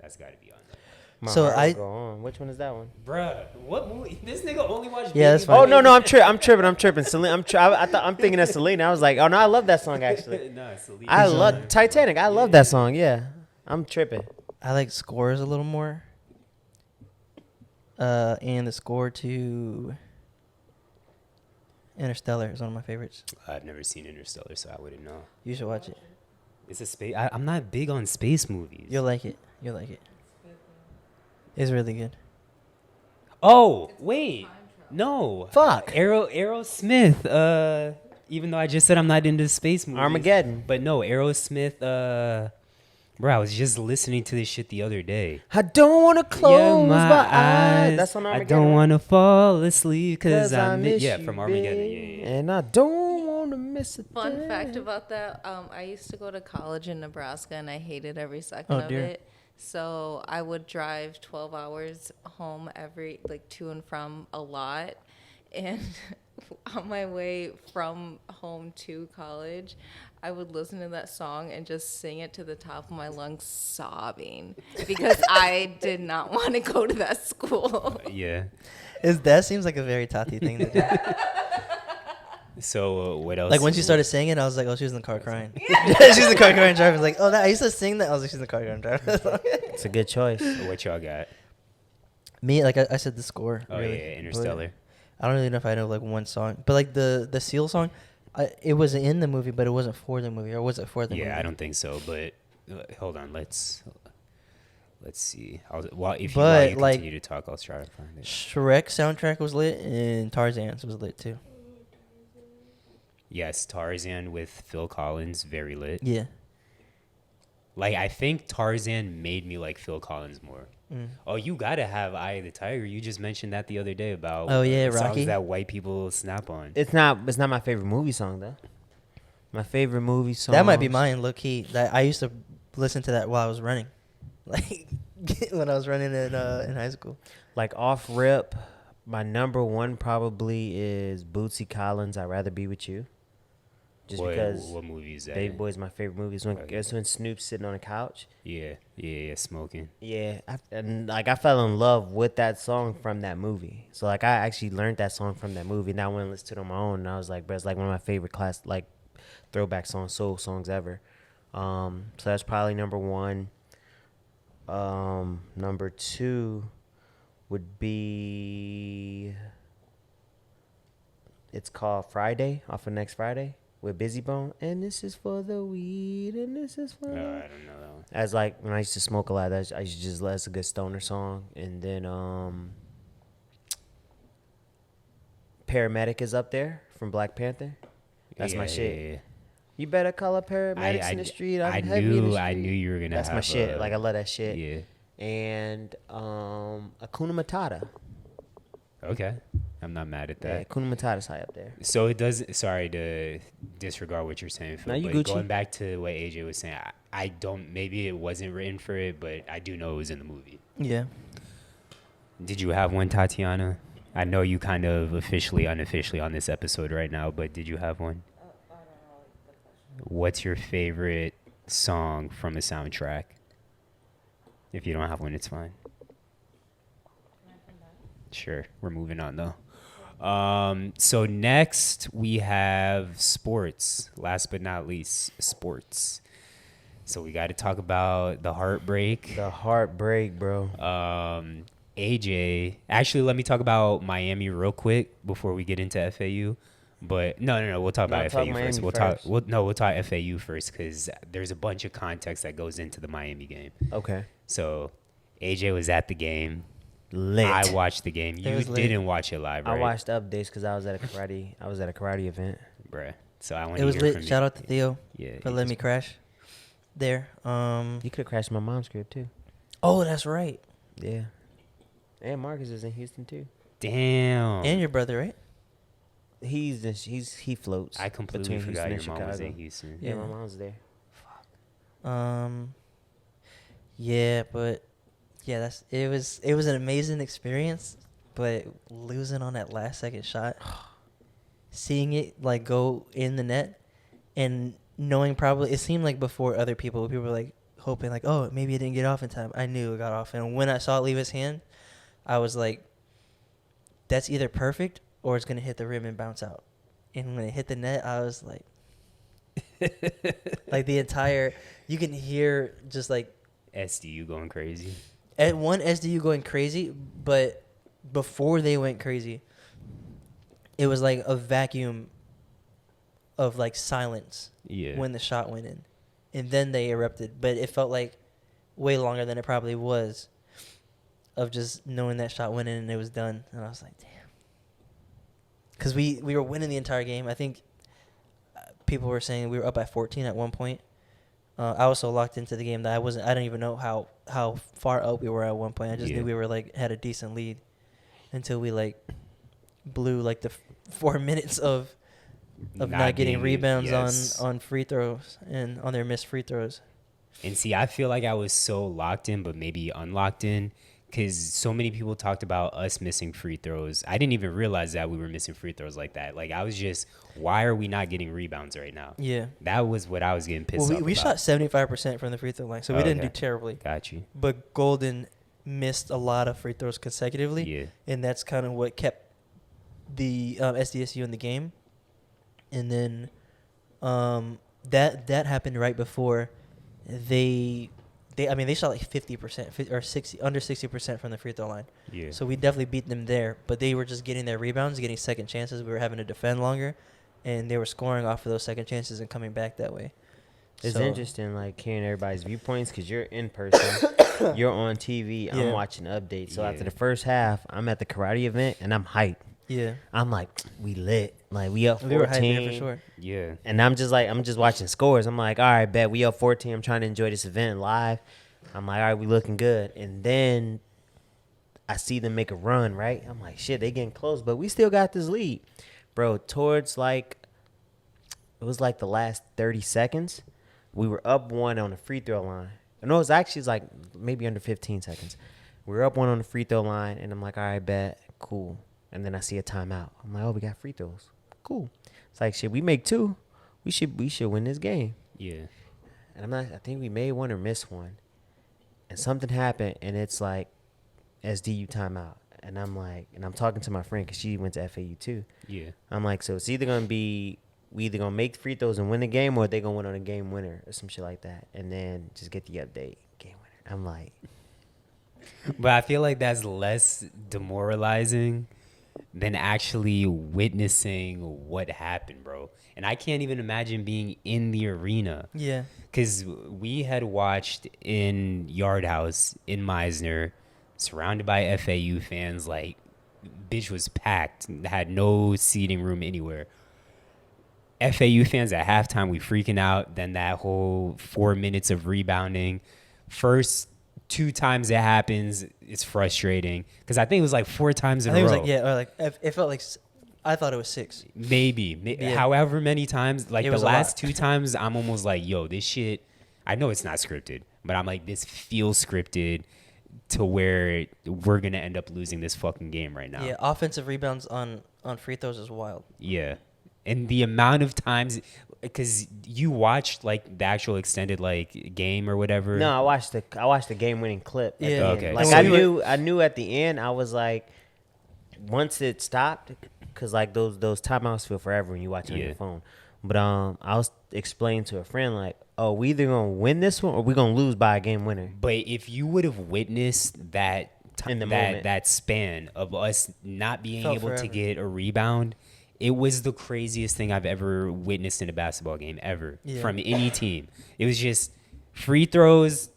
That's got to be on there. My So heart will I- go on. Which one is that one? Bruh, what movie? This nigga only watched. Yeah, that's Baby fine. Oh no, I'm tripping. Celine. I'm thinking of Celine. I was like, oh no, I love that song actually. Nah, Celine. I Dion. love Titanic. I love that song. Yeah, I'm tripping. I like scores a little more. And the score to Interstellar is one of my favorites. I've never seen Interstellar, so I wouldn't know. You should watch it. It's a space. I'm not big on space movies. You'll like it. You'll like it. It's really good. Oh wait, no. Fuck. Aerosmith. Even though I just said I'm not into space movies. Armageddon. But no, Aerosmith. Bro, I was just listening to this shit the other day. I don't want to close my eyes. eyes. That's on I Armageddon. don't want to fall asleep because I miss yeah, you, from Armageddon. babe, Yeah. And I don't want to miss a Fun thing. fact about that: I used to go to college in Nebraska, and I hated every second Oh, of dear. it. So I would drive 12 hours home every to and from a lot, and on my way from home to college, I would listen to that song and just sing it to the top of my lungs, sobbing because I did not want to go to that school. Yeah. That seems like a very Tati thing to do. So what else? Like when she started singing, I was like, oh, she was in the car crying. She's in the car crying driving. I was like, oh, I used to sing that. I was like, she's in the car crying driving. It's a good choice. What y'all got? Me, like I said, the score. Oh really. yeah, Interstellar. But I don't really know if I know like one song, but like the Seal song, it was in the movie, but it wasn't for the movie, or was it for the movie? Yeah, I don't think so. But hold on, let's see. While you But, like, continue to talk, I'll try to find it. Shrek soundtrack was lit, and Tarzan's was lit too. Yes, Tarzan with Phil Collins, very lit. Yeah. Like I think Tarzan made me like Phil Collins more. Oh, you gotta have Eye of the Tiger. You just mentioned that the other day about Oh, yeah, songs Rocky. that white people snap on. It's not my favorite movie song though. My favorite movie song. That might be mine, low key. That I used to listen to that while I was running, like when I was running in high school. Like off rip, my number one probably is Bootsy Collins. I'd rather be with you. Just because what movie is that? Baby Boy is my favorite movie. It's when, Okay. it's when Snoop's sitting on the couch. Yeah, smoking. Yeah, I fell in love with that song from that movie. So like I actually learned that song from that movie. And I went and listened to it on my own, and I was like, bro, it's like one of my favorite throwback soul songs ever. So that's probably number one. Number two would be, it's called Friday, off of Next Friday with Busy Bone. And this is for the weed, and this is for I don't know that one. As like when I used to smoke a lot, I used to just that's a good stoner song. And then Paramedic is up there from Black Panther. That's my shit. Yeah. You better call up paramedics in the street. I'm heavy in the I street. knew you were gonna. That's my have shit. Like I love that shit. Yeah. And Hakuna Matata. Okay. I'm not mad at Yeah, that. Hakuna Matata's high up there. So it does. Sorry to disregard what you're saying, Phil. No, you but Gucci. going back to what AJ was saying, I don't. Maybe it wasn't written for it, but I do know it was in the movie. Yeah. Did you have one, Tatiana? I know you kind of officially, unofficially on this episode right now, but did you have one? What's your favorite song from a soundtrack? If you don't have one, it's fine. Sure. We're moving on, though. So next we have sports. Last but not least, sports. So we got to talk about the heartbreak. The heartbreak, bro. AJ, actually, let me talk about Miami real quick before we get into FAU. But no, we'll talk about talk FAU Miami first. first. We'll talk FAU first because there's a bunch of context that goes into the Miami game. Okay. So AJ was at the game. Lit. I watched the game. It You was lit. didn't watch it live, right? I watched updates because I was at a karate event. Bruh. So I want It to was hear lit. from Shout you. out to Theo Yeah, for he letting was- me crash there. You could have crashed my mom's crib too. Oh, that's right. Yeah. And Marcus is in Houston too. Damn. And your brother, right? He floats. I completely between forgot your Houston mom and was in Chicago. Houston. Yeah, my Yeah. mom's there. Yeah, but yeah, it was an amazing experience, but losing on that last second shot, seeing it like go in the net, and knowing probably it seemed like before other people were like hoping like, oh, maybe it didn't get off in time. I knew it got off, and when I saw it leave his hand, I was like, that's either perfect or it's gonna hit the rim and bounce out. And when it hit the net, I was like, like the entire, you can hear just like SDU going crazy. at one SDU going crazy, but before they went crazy, it was like a vacuum of like silence Yeah. when the shot went in, and then they erupted. But it felt like way longer than it probably was, of just knowing that shot went in and it was done. And I was like, damn, because we were winning the entire game. I think people were saying we were up by 14 at one point. I was so locked into the game that I didn't even know how far up we were at one point. I just knew we were like had a decent lead until we like blew like the 4 minutes of not getting rebounds on free throws and on their missed free throws. And see, I feel like I was so locked in, but maybe unlocked in, because so many people talked about us missing free throws. I didn't even realize that we were missing free throws like that. Like, I was just, why are we not getting rebounds right now? Yeah. That was what I was getting pissed off we shot 75% from the free throw line, so we didn't do terribly. Got you. But Golden missed a lot of free throws consecutively. Yeah. And that's kind of what kept the SDSU in the game. And then that happened right before they shot like 50% or 60 under 60% from the free throw line. Yeah. So we definitely beat them there, but they were just getting their rebounds, getting second chances. We were having to defend longer, and they were scoring off of those second chances and coming back that way. It's So- interesting, like, hearing everybody's viewpoints, because you're in person, you're on TV, I'm Yeah. watching updates. So Yeah. after the first half, I'm at the karate event, and I'm hyped. Yeah. I'm like, we lit. Like, we up 14. We were hyping it for sure. Yeah. And I'm just watching scores. I'm like, all right, bet we up 14. I'm trying to enjoy this event live. I'm like, all right, we looking good. And then I see them make a run, right? I'm like, shit, they getting close, but we still got this lead. Bro, towards like, it was like the last 30 seconds, we were up one on the free throw line. No, it was actually like maybe under 15 seconds. We were up one on the free throw line, and I'm like, all right, bet, cool. And then I see a timeout. I'm like, oh, we got free throws. Cool. It's like, shit, we make two. We should win this game. Yeah. And I think we made one or missed one. And something happened, and it's like, SDU timeout. And I'm like, and I'm talking to my friend because she went to FAU too. Yeah. I'm like, so it's either going to be, we either going to make free throws and win the game, or they going to win on a game winner or some shit like that. And then just get the update, game winner. I'm like. But I feel like that's less demoralizing than actually witnessing what happened, bro. And I can't even imagine being in the arena. Yeah. Because we had watched in Yard House in Meisner, surrounded by FAU fans, like, bitch was packed, had no seating room anywhere. FAU fans at halftime, we freaking out. Then that whole 4 minutes of rebounding. First 2 times it happens, it's frustrating. Because I think it was like 4 times in a row. I think it was like, yeah, or like, it felt like, I thought it was 6. Maybe. Yeah. However many times, like It the was a last lot. 2 times, I'm almost like, yo, this shit, I know it's not scripted, but I'm like, this feels scripted to where we're going to end up losing this fucking game right now. Yeah, offensive rebounds on free throws is wild. Yeah. And the amount of times, because you watched like the actual extended like game or whatever. No, I watched the game winning clip. At Yeah. the end. Okay. Like, So I knew at the end, I was like, once it stopped, because like those timeouts feel forever when you watch it on Yeah. your phone. But I was explaining to a friend, like, oh, we either gonna win this one or we gonna lose by a game winner. But if you would have witnessed that In the moment. that span of us not being Felt able to forever. get a rebound, it was the craziest thing I've ever witnessed in a basketball game ever from any team. It was just free throws,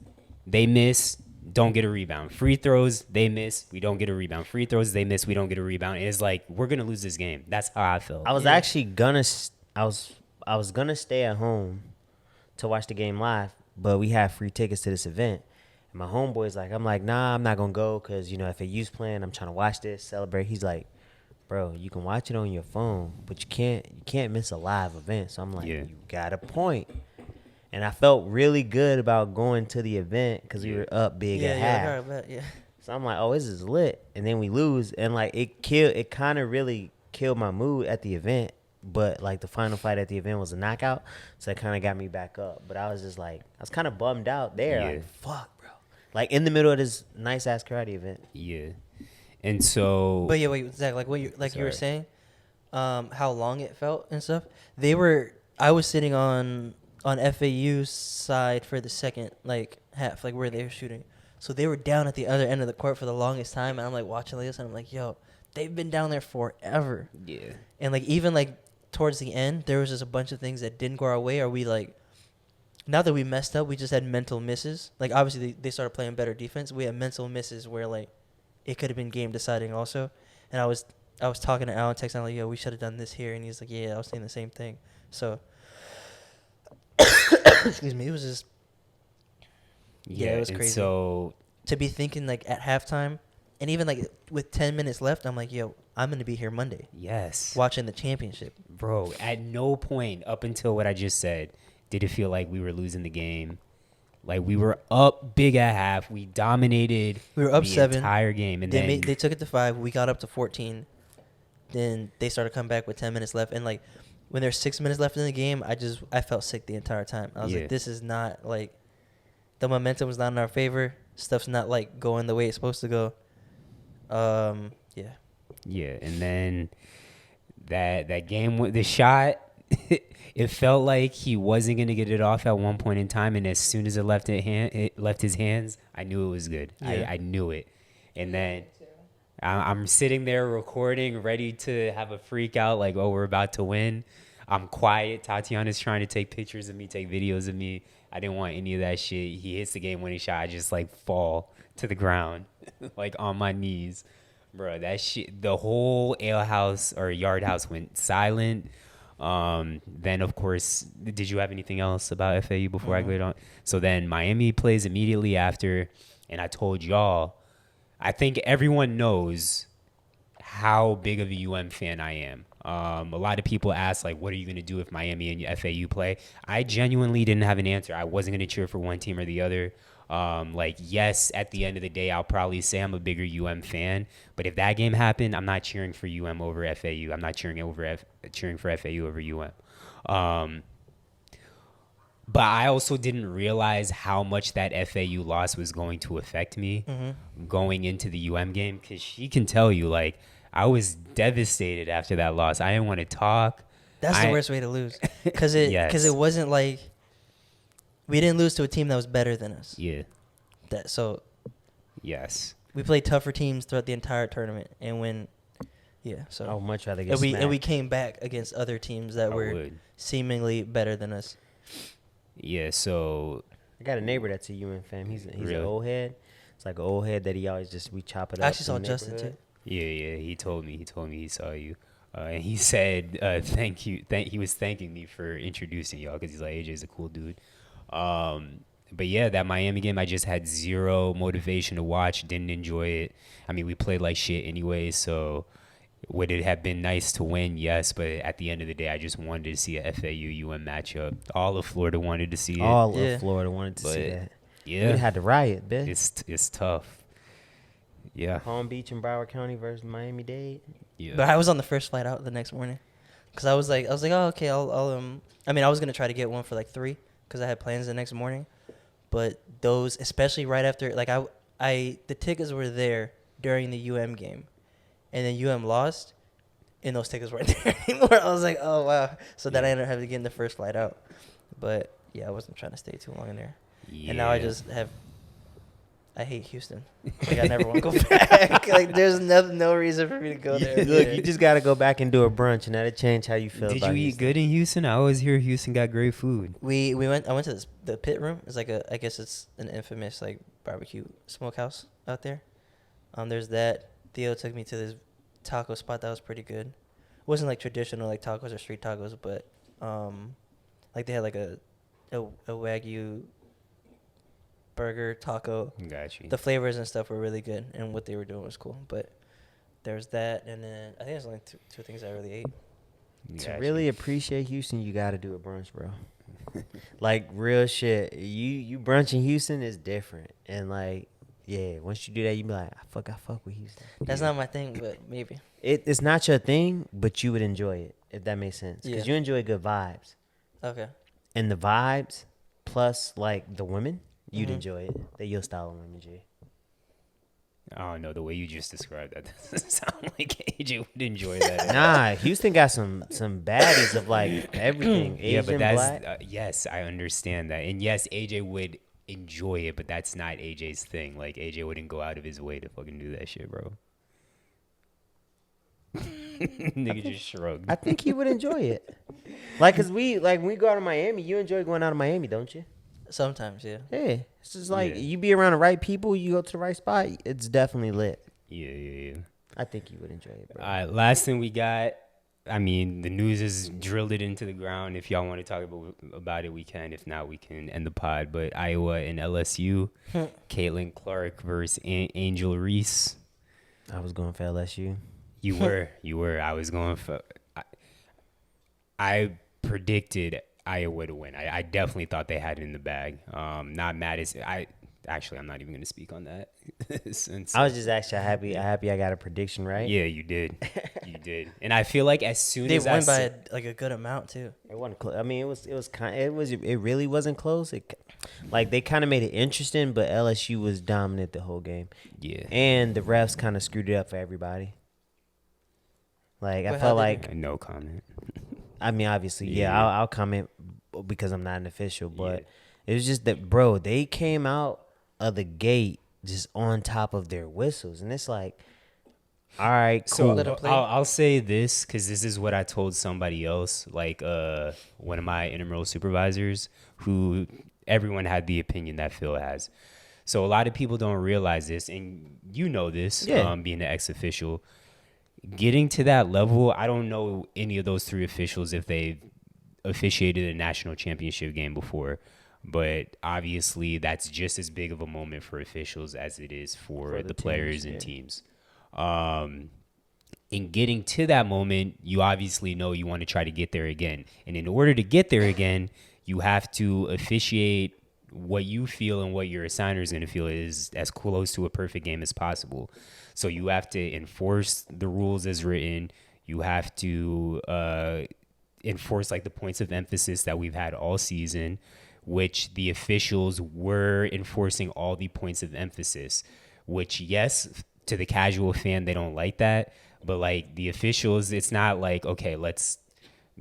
they miss, don't get a rebound. Free throws, they miss, we don't get a rebound. Free throws, they miss, we don't get a rebound. It's like, we're gonna lose this game. That's how I felt. I was actually gonna I was gonna stay at home to watch the game live, but we had free tickets to this event. And my homeboy's like, I'm like, nah, I'm not gonna go because, you know, if FAU's playing, I'm trying to watch this, celebrate. He's like, bro, you can watch it on your phone, but you can't miss a live event. So I'm like, Yeah. you got a point. And I felt really good about going to the event because we were up big at half. Yeah, I bet, yeah. So I'm like, oh, this is lit. And then we lose. And like it kind of really killed my mood at the event. But like the final fight at the event was a knockout. So it kind of got me back up. But I was just like, I was kind of bummed out there. Yeah. Like, fuck, bro. Like in the middle of this nice ass karate event. Yeah. And so But yeah, wait, Zach, like what you were Sorry. saying, how long it felt and stuff. I was sitting on FAU's side for the second like half, like where they were shooting. So they were down at the other end of the court for the longest time, and I'm like watching like this, and I'm like, yo, they've been down there forever. yeah. And like even like towards the end, there was just a bunch of things that didn't go our way. Or we like, not that we messed up, we just had mental misses. Like obviously they started playing better defense. We had mental misses where like it could have been game deciding also. And I was talking to Alan, texting like, yo, we should have done this here, and he's like, yeah, I was saying the same thing. So excuse me, it was just Yeah, it was and crazy. So To be thinking like at halftime, and even like with 10 minutes left, I'm like, yo, I'm gonna be here Monday yes, watching the championship. bro. At no point up until what I just said did it feel like we were losing the game. Like we were up big at half. We dominated. We were up the 7. entire game, and They took it to 5. We got up to 14. Then they started coming back with 10 minutes left, and like when there's 6 minutes left in the game, I felt sick the entire time. I was Yeah. like, this is not like the momentum was not in our favor. Stuff's not like going the way it's supposed to go. Yeah. Yeah, and then that game with the shot, it felt like he wasn't gonna get it off at one point in time, and as soon as it left his hands, I knew it was good. Yeah. I knew it, and then I'm sitting there recording, ready to have a freak out, like, oh, we're about to win. I'm quiet. Tatiana's trying to take pictures of me, take videos of me. I didn't want any of that shit. He hits the game-winning shot. I just like fall to the ground, like on my knees. Bro, that shit, the whole ale house or yard house went silent. Then, of course, did you have anything else about FAU before I go on? So then Miami plays immediately after, and I told y'all, I think everyone knows how big of a UM fan I am. A lot of people ask, like, what are you going to do if Miami and FAU play? I genuinely didn't have an answer. I wasn't going to cheer for one team or the other. Like, yes, at the end of the day, I'll probably say I'm a bigger UM fan. But if that game happened, I'm not cheering for UM over FAU. I'm not cheering for FAU over UM. But I also didn't realize how much that FAU loss was going to affect me going into the UM game. Because she can tell you, like, I was devastated after that loss. I didn't want to talk. That's the worst way to lose. Because it wasn't like we didn't lose to a team that was better than us. Yeah. Yes. We played tougher teams throughout the entire tournament, and when, so I would much rather get and we came back against other teams that were would. seemingly better than us. Yeah. So I got a neighbor that's a UM fan. He's Really? an old head. It's like an old head that he always we chop it up. I actually saw in the Justin neighborhood. too. yeah. He told me he saw you. And he said, thank you. He was thanking me for introducing y'all because he's like, AJ's a cool dude. But yeah, that Miami game, I just had zero motivation to watch. Didn't enjoy it. I mean, we played like shit anyway. So would it have been nice to win? Yes. But at the end of the day, I just wanted to see a FAU UM matchup. All of Florida wanted to see it. All of Florida wanted to But see that. yeah, We had to riot, bitch. it's tough. Yeah. Palm Beach and Broward County versus Miami-Dade. Yeah. But I was on the first flight out the next morning, because I was like, oh, okay, I'll I mean, I was gonna try to get one for like 3, because I had plans the next morning. But those, especially right after, like the tickets were there during the UM game, and then UM lost, and those tickets weren't there anymore. I was like, oh wow. So then I ended up having to get in the first flight out. But yeah, I wasn't trying to stay too long in there. Yeah. And now I hate Houston. Like, I never want to go back. Like, there's no reason for me to go there. Look, you just got to go back and do a brunch, and that'll change how you feel Did about you eat Houston. good in Houston? I always hear Houston got great food. I went to the pit room. It's like I guess it's an infamous like barbecue smokehouse out there. There's that. Theo took me to this taco spot that was pretty good. It wasn't like traditional like tacos or street tacos, but like they had like a Wagyu burger taco. Got you. The flavors and stuff were really good, and what they were doing was cool. But there's that, and then I think there's only two things I really ate. To really appreciate Houston, you got to do a brunch, bro. Like, real shit. You brunch in Houston is different. And, like, yeah, once you do that, you be like, I fuck with Houston. That's not my thing, but maybe. It's not your thing, but you would enjoy it, if that makes sense. Because you enjoy good vibes. Okay. And the vibes, plus, like, the women, you'd enjoy it. They're your style of women, G. I don't know, the way you just described that doesn't sound like AJ would enjoy that. Nah, Houston got some baddies of, like, everything. Asian, Yeah, but that's black. yes, I understand that, and yes, AJ would enjoy it, but that's not AJ's thing. Like, AJ wouldn't go out of his way to fucking do that shit, bro. Nigga just shrugged. I think he would enjoy it. Like, cause when we go out to Miami, you enjoy going out to Miami, don't you? Sometimes, yeah. Yeah, it's just like Yeah. you be around the right people, you go to the right spot, it's definitely lit. Yeah. I think you would enjoy it, bro. All right, last thing we got, I mean, the news has drilled it into the ground. If y'all want to talk about it, we can. If not, we can end the pod. But Iowa and LSU, Caitlin Clark versus Angel Reese. I was going for LSU. You were. I was going for. I predicted Iowa to win. I definitely thought they had it in the bag. Not mad as I'm not even going to speak on that. Since I was just actually happy I got a prediction right. Yeah, you did. You did. And I feel like as soon They as won by a good amount too. It wasn't close. I mean, it really wasn't close. Like they kind of made it interesting, but LSU was dominant the whole game. Yeah. And the refs kind of screwed it up for everybody. Like I felt like no comment. I mean, obviously, Yeah. I'll comment because I'm not an official, but it was just that, bro, they came out of the gate just on top of their whistles, and it's like, all right, cool. So I'll say this because this is what I told somebody else, like one of my intramural supervisors, who everyone had the opinion that Phil has. So a lot of people don't realize this, and you know this, being an ex-official. Getting to that level, I don't know any of those three officials if they've officiated a national championship game before. But obviously, that's just as big of a moment for officials as it is for the players and teams. In getting to that moment, you obviously know you want to try to get there again. And in order to get there again, you have to officiate what you feel and what your assigner is going to feel is as close to a perfect game as possible. So you have to enforce the rules as written. You have to enforce like the points of emphasis that we've had all season, which the officials were enforcing all the points of emphasis, which, yes, to the casual fan, they don't like that. But like the officials, it's not like, okay, let's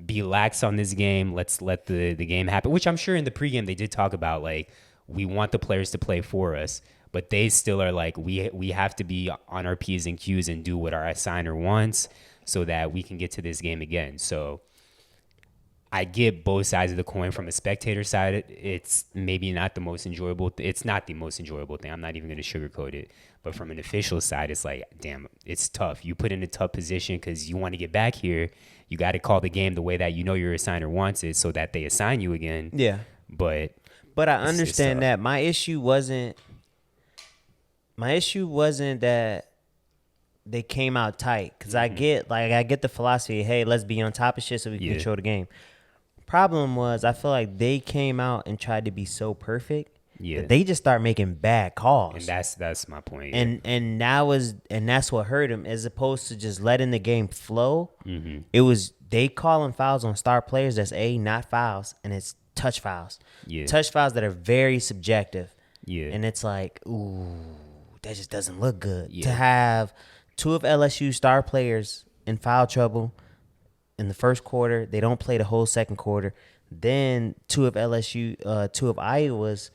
be lax on this game. Let's let the game happen, which I'm sure in the pregame they did talk about, like, we want the players to play for us. But they still are like, we have to be on our P's and Q's and do what our assigner wants so that we can get to this game again. So I get both sides of the coin. From a spectator side, it's maybe not the most enjoyable. It's not the most enjoyable thing. I'm not even going to sugarcoat it. But from an official side, it's like, damn, it's tough. You put in a tough position because you want to get back here. You got to call the game the way that you know your assigner wants it so that they assign you again. Yeah. But I understand that. My issue wasn't that they came out tight, because I get the philosophy, hey, let's be on top of shit so we can control the game. Problem was, I feel like they came out and tried to be so perfect that they just start making bad calls. And that's my point. And that's what hurt them, as opposed to just letting the game flow. Mm-hmm. It was they calling fouls on star players that's not fouls, and it's touch fouls. Yeah. Touch fouls that are very subjective. Yeah. And it's like, ooh, that just doesn't look good. Yeah. To have two of LSU star players in foul trouble in the first quarter, they don't play the whole second quarter. Then two of Iowa's,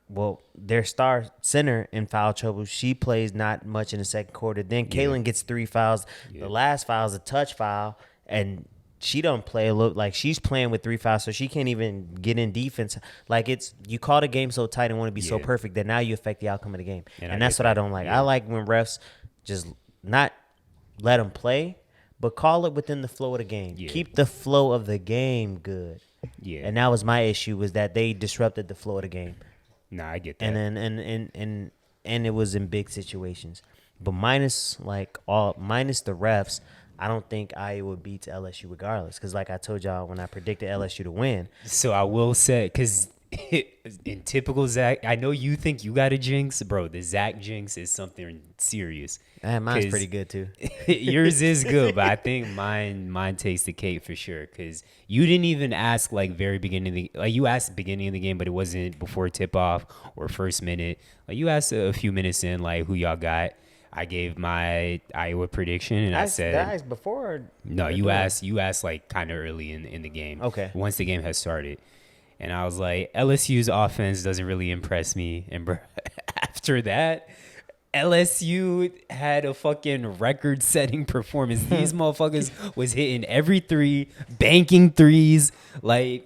well, their star center in foul trouble, she plays not much in the second quarter. Then Kaylin gets 3 fouls. Yeah. The last foul is a touch foul, and she don't play. Look like she's playing with 3 fouls, so she can't even get in defense. Like, it's, you call the game so tight and want to be so perfect that now you affect the outcome of the game, and that's what I don't like. I like when refs just not let them play, but call it within the flow of the game. Yeah. Keep the flow of the game good. Yeah. And that was my issue, was that they disrupted the flow of the game. Nah, I get that. And it was in big situations. But minus the refs, I don't think Iowa beats LSU regardless. Because like I told y'all when I predicted LSU to win. So I will say, because in typical Zach, I know you think you got a jinx. Bro, the Zach jinx is something serious. Mine's pretty good too. Yours is good, but I think mine takes the cake for sure. Because you didn't even ask like very beginning of the, like you asked beginning of the game, but it wasn't before tip off or first minute. Like you asked a few minutes in, like who y'all got. I gave my Iowa prediction, and I said, guys, before. No, you asked like kind of early in the game. Okay. Once the game has started, and I was like, LSU's offense doesn't really impress me, and bro, after that, LSU had a fucking record-setting performance. These motherfuckers was hitting every 3, banking 3s. Like,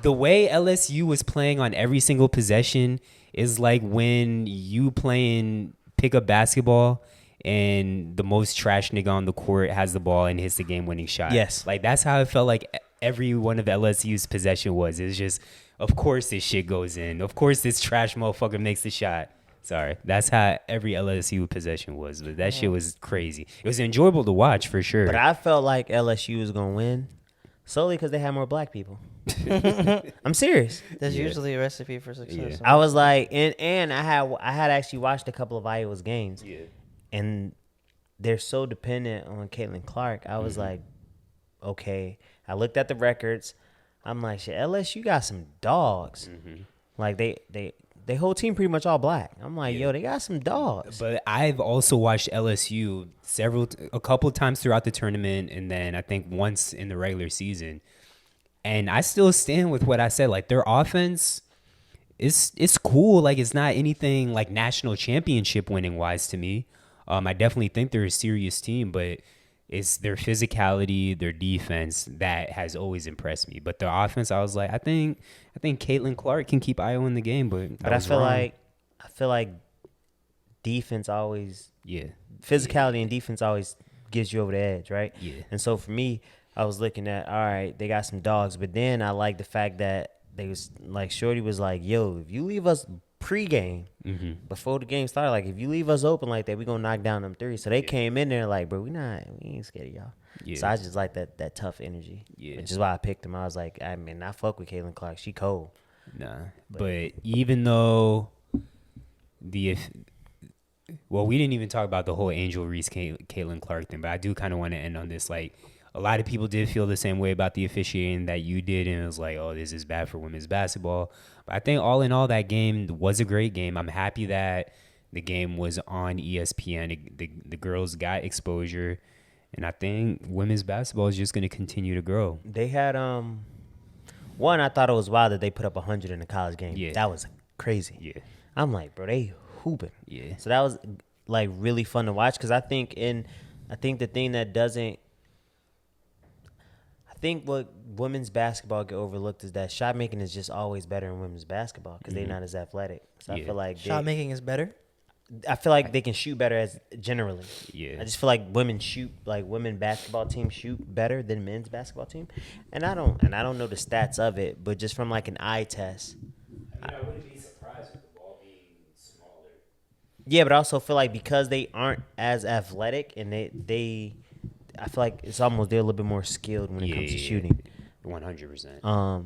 the way LSU was playing on every single possession is like when you playing pickup basketball and the most trash nigga on the court has the ball and hits the game-winning shot. Yes. Like, that's how it felt like every one of LSU's possession was. It's just, of course this shit goes in. Of course this trash motherfucker makes the shot. Sorry. That's how every LSU possession was. But that shit was crazy. It was enjoyable to watch for sure. But I felt like LSU was going to win solely because they had more black people. I'm serious. That's Yeah. usually a recipe for success. Yeah. I was like, and I had actually watched a couple of Iowa's games. Yeah. And they're so dependent on Caitlin Clark. I was like, okay. I looked at the records. I'm like, shit, LSU got some dogs. Like they whole team pretty much all black. I'm like, yo, they got some dogs. But I've also watched LSU a couple times throughout the tournament, and then I think once in the regular season. And I still stand with what I said. Like, their offense, it's cool. Like, it's not anything like national championship winning wise to me. I definitely think they're a serious team, but it's their physicality, their defense that has always impressed me. But their offense, I was like, I think Caitlin Clark can keep Iowa in the game, but I feel like defense always, physicality and defense always gives you over the edge, right? Yeah. And so for me, I was looking at, all right, they got some dogs, but then I like the fact that they was like, Shorty was like, yo, if you leave us pregame before the game started, like if you leave us open like that, we gonna knock down them threes. So they came in there like, bro, we ain't scared of y'all. Yeah. So I just like that tough energy. Yeah. Which is why I picked him. I was like, I mean, I fuck with Caitlin Clark. She cold. Nah. But even though well, we didn't even talk about the whole Angel Reese Caitlin Clark thing, but I do kind of want to end on this. Like, a lot of people did feel the same way about the officiating that you did, and it was like, oh, this is bad for women's basketball. But I think all in all, that game was a great game. I'm happy that the game was on ESPN. The girls got exposure, and I think women's basketball is just going to continue to grow. They had one. I thought it was wild that they put up 100 in a college game. Yeah. That was crazy. Yeah. I'm like, bro, they hooping. Yeah. So that was like really fun to watch because I think the thing that doesn't. I think what women's basketball get overlooked is that shot making is just always better in women's basketball because they're not as athletic. So I feel like Shot making is better. I feel like they can shoot better as generally. Yeah. I just feel like women basketball team shoot better than men's basketball team, and I don't know the stats of it, but just from like an eye test. I wouldn't be surprised with the ball being smaller. Yeah, but I also feel like because they aren't as athletic and I feel like it's almost they're a little bit more skilled when it comes to shooting. 100%.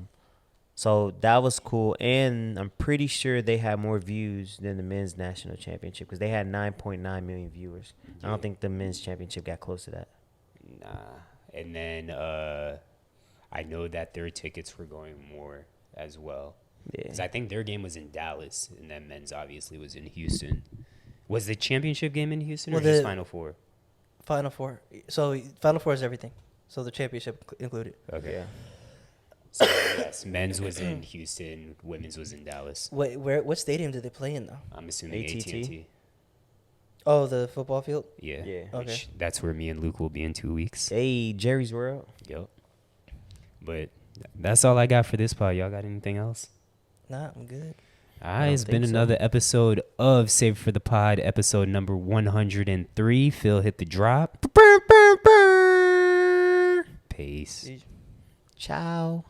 So that was cool, and I'm pretty sure they had more views than the men's national championship because they had 9.9 million viewers. I don't think the men's championship got close to that. Nah. And then I know that their tickets were going more as well. Yeah. Because I think their game was in Dallas, and then men's obviously was in Houston. Was the championship game in Houston or just Final Four? Final Four. So Final Four is everything. So the championship included. Okay. Yeah. So yes, men's was in Houston, women's was in Dallas. Wait, what stadium did they play in though? I'm assuming AT&T? AT&T. Oh, the football field. Yeah. Yeah. Okay. That's where me and Luke will be in 2 weeks. Hey, Jerry's World. Yep. But that's all I got for this pod. Y'all got anything else? Nah, I'm good. All right, it's been another episode of Save for the Pod, episode number 103. Phil hit the drop. Peace. Ciao.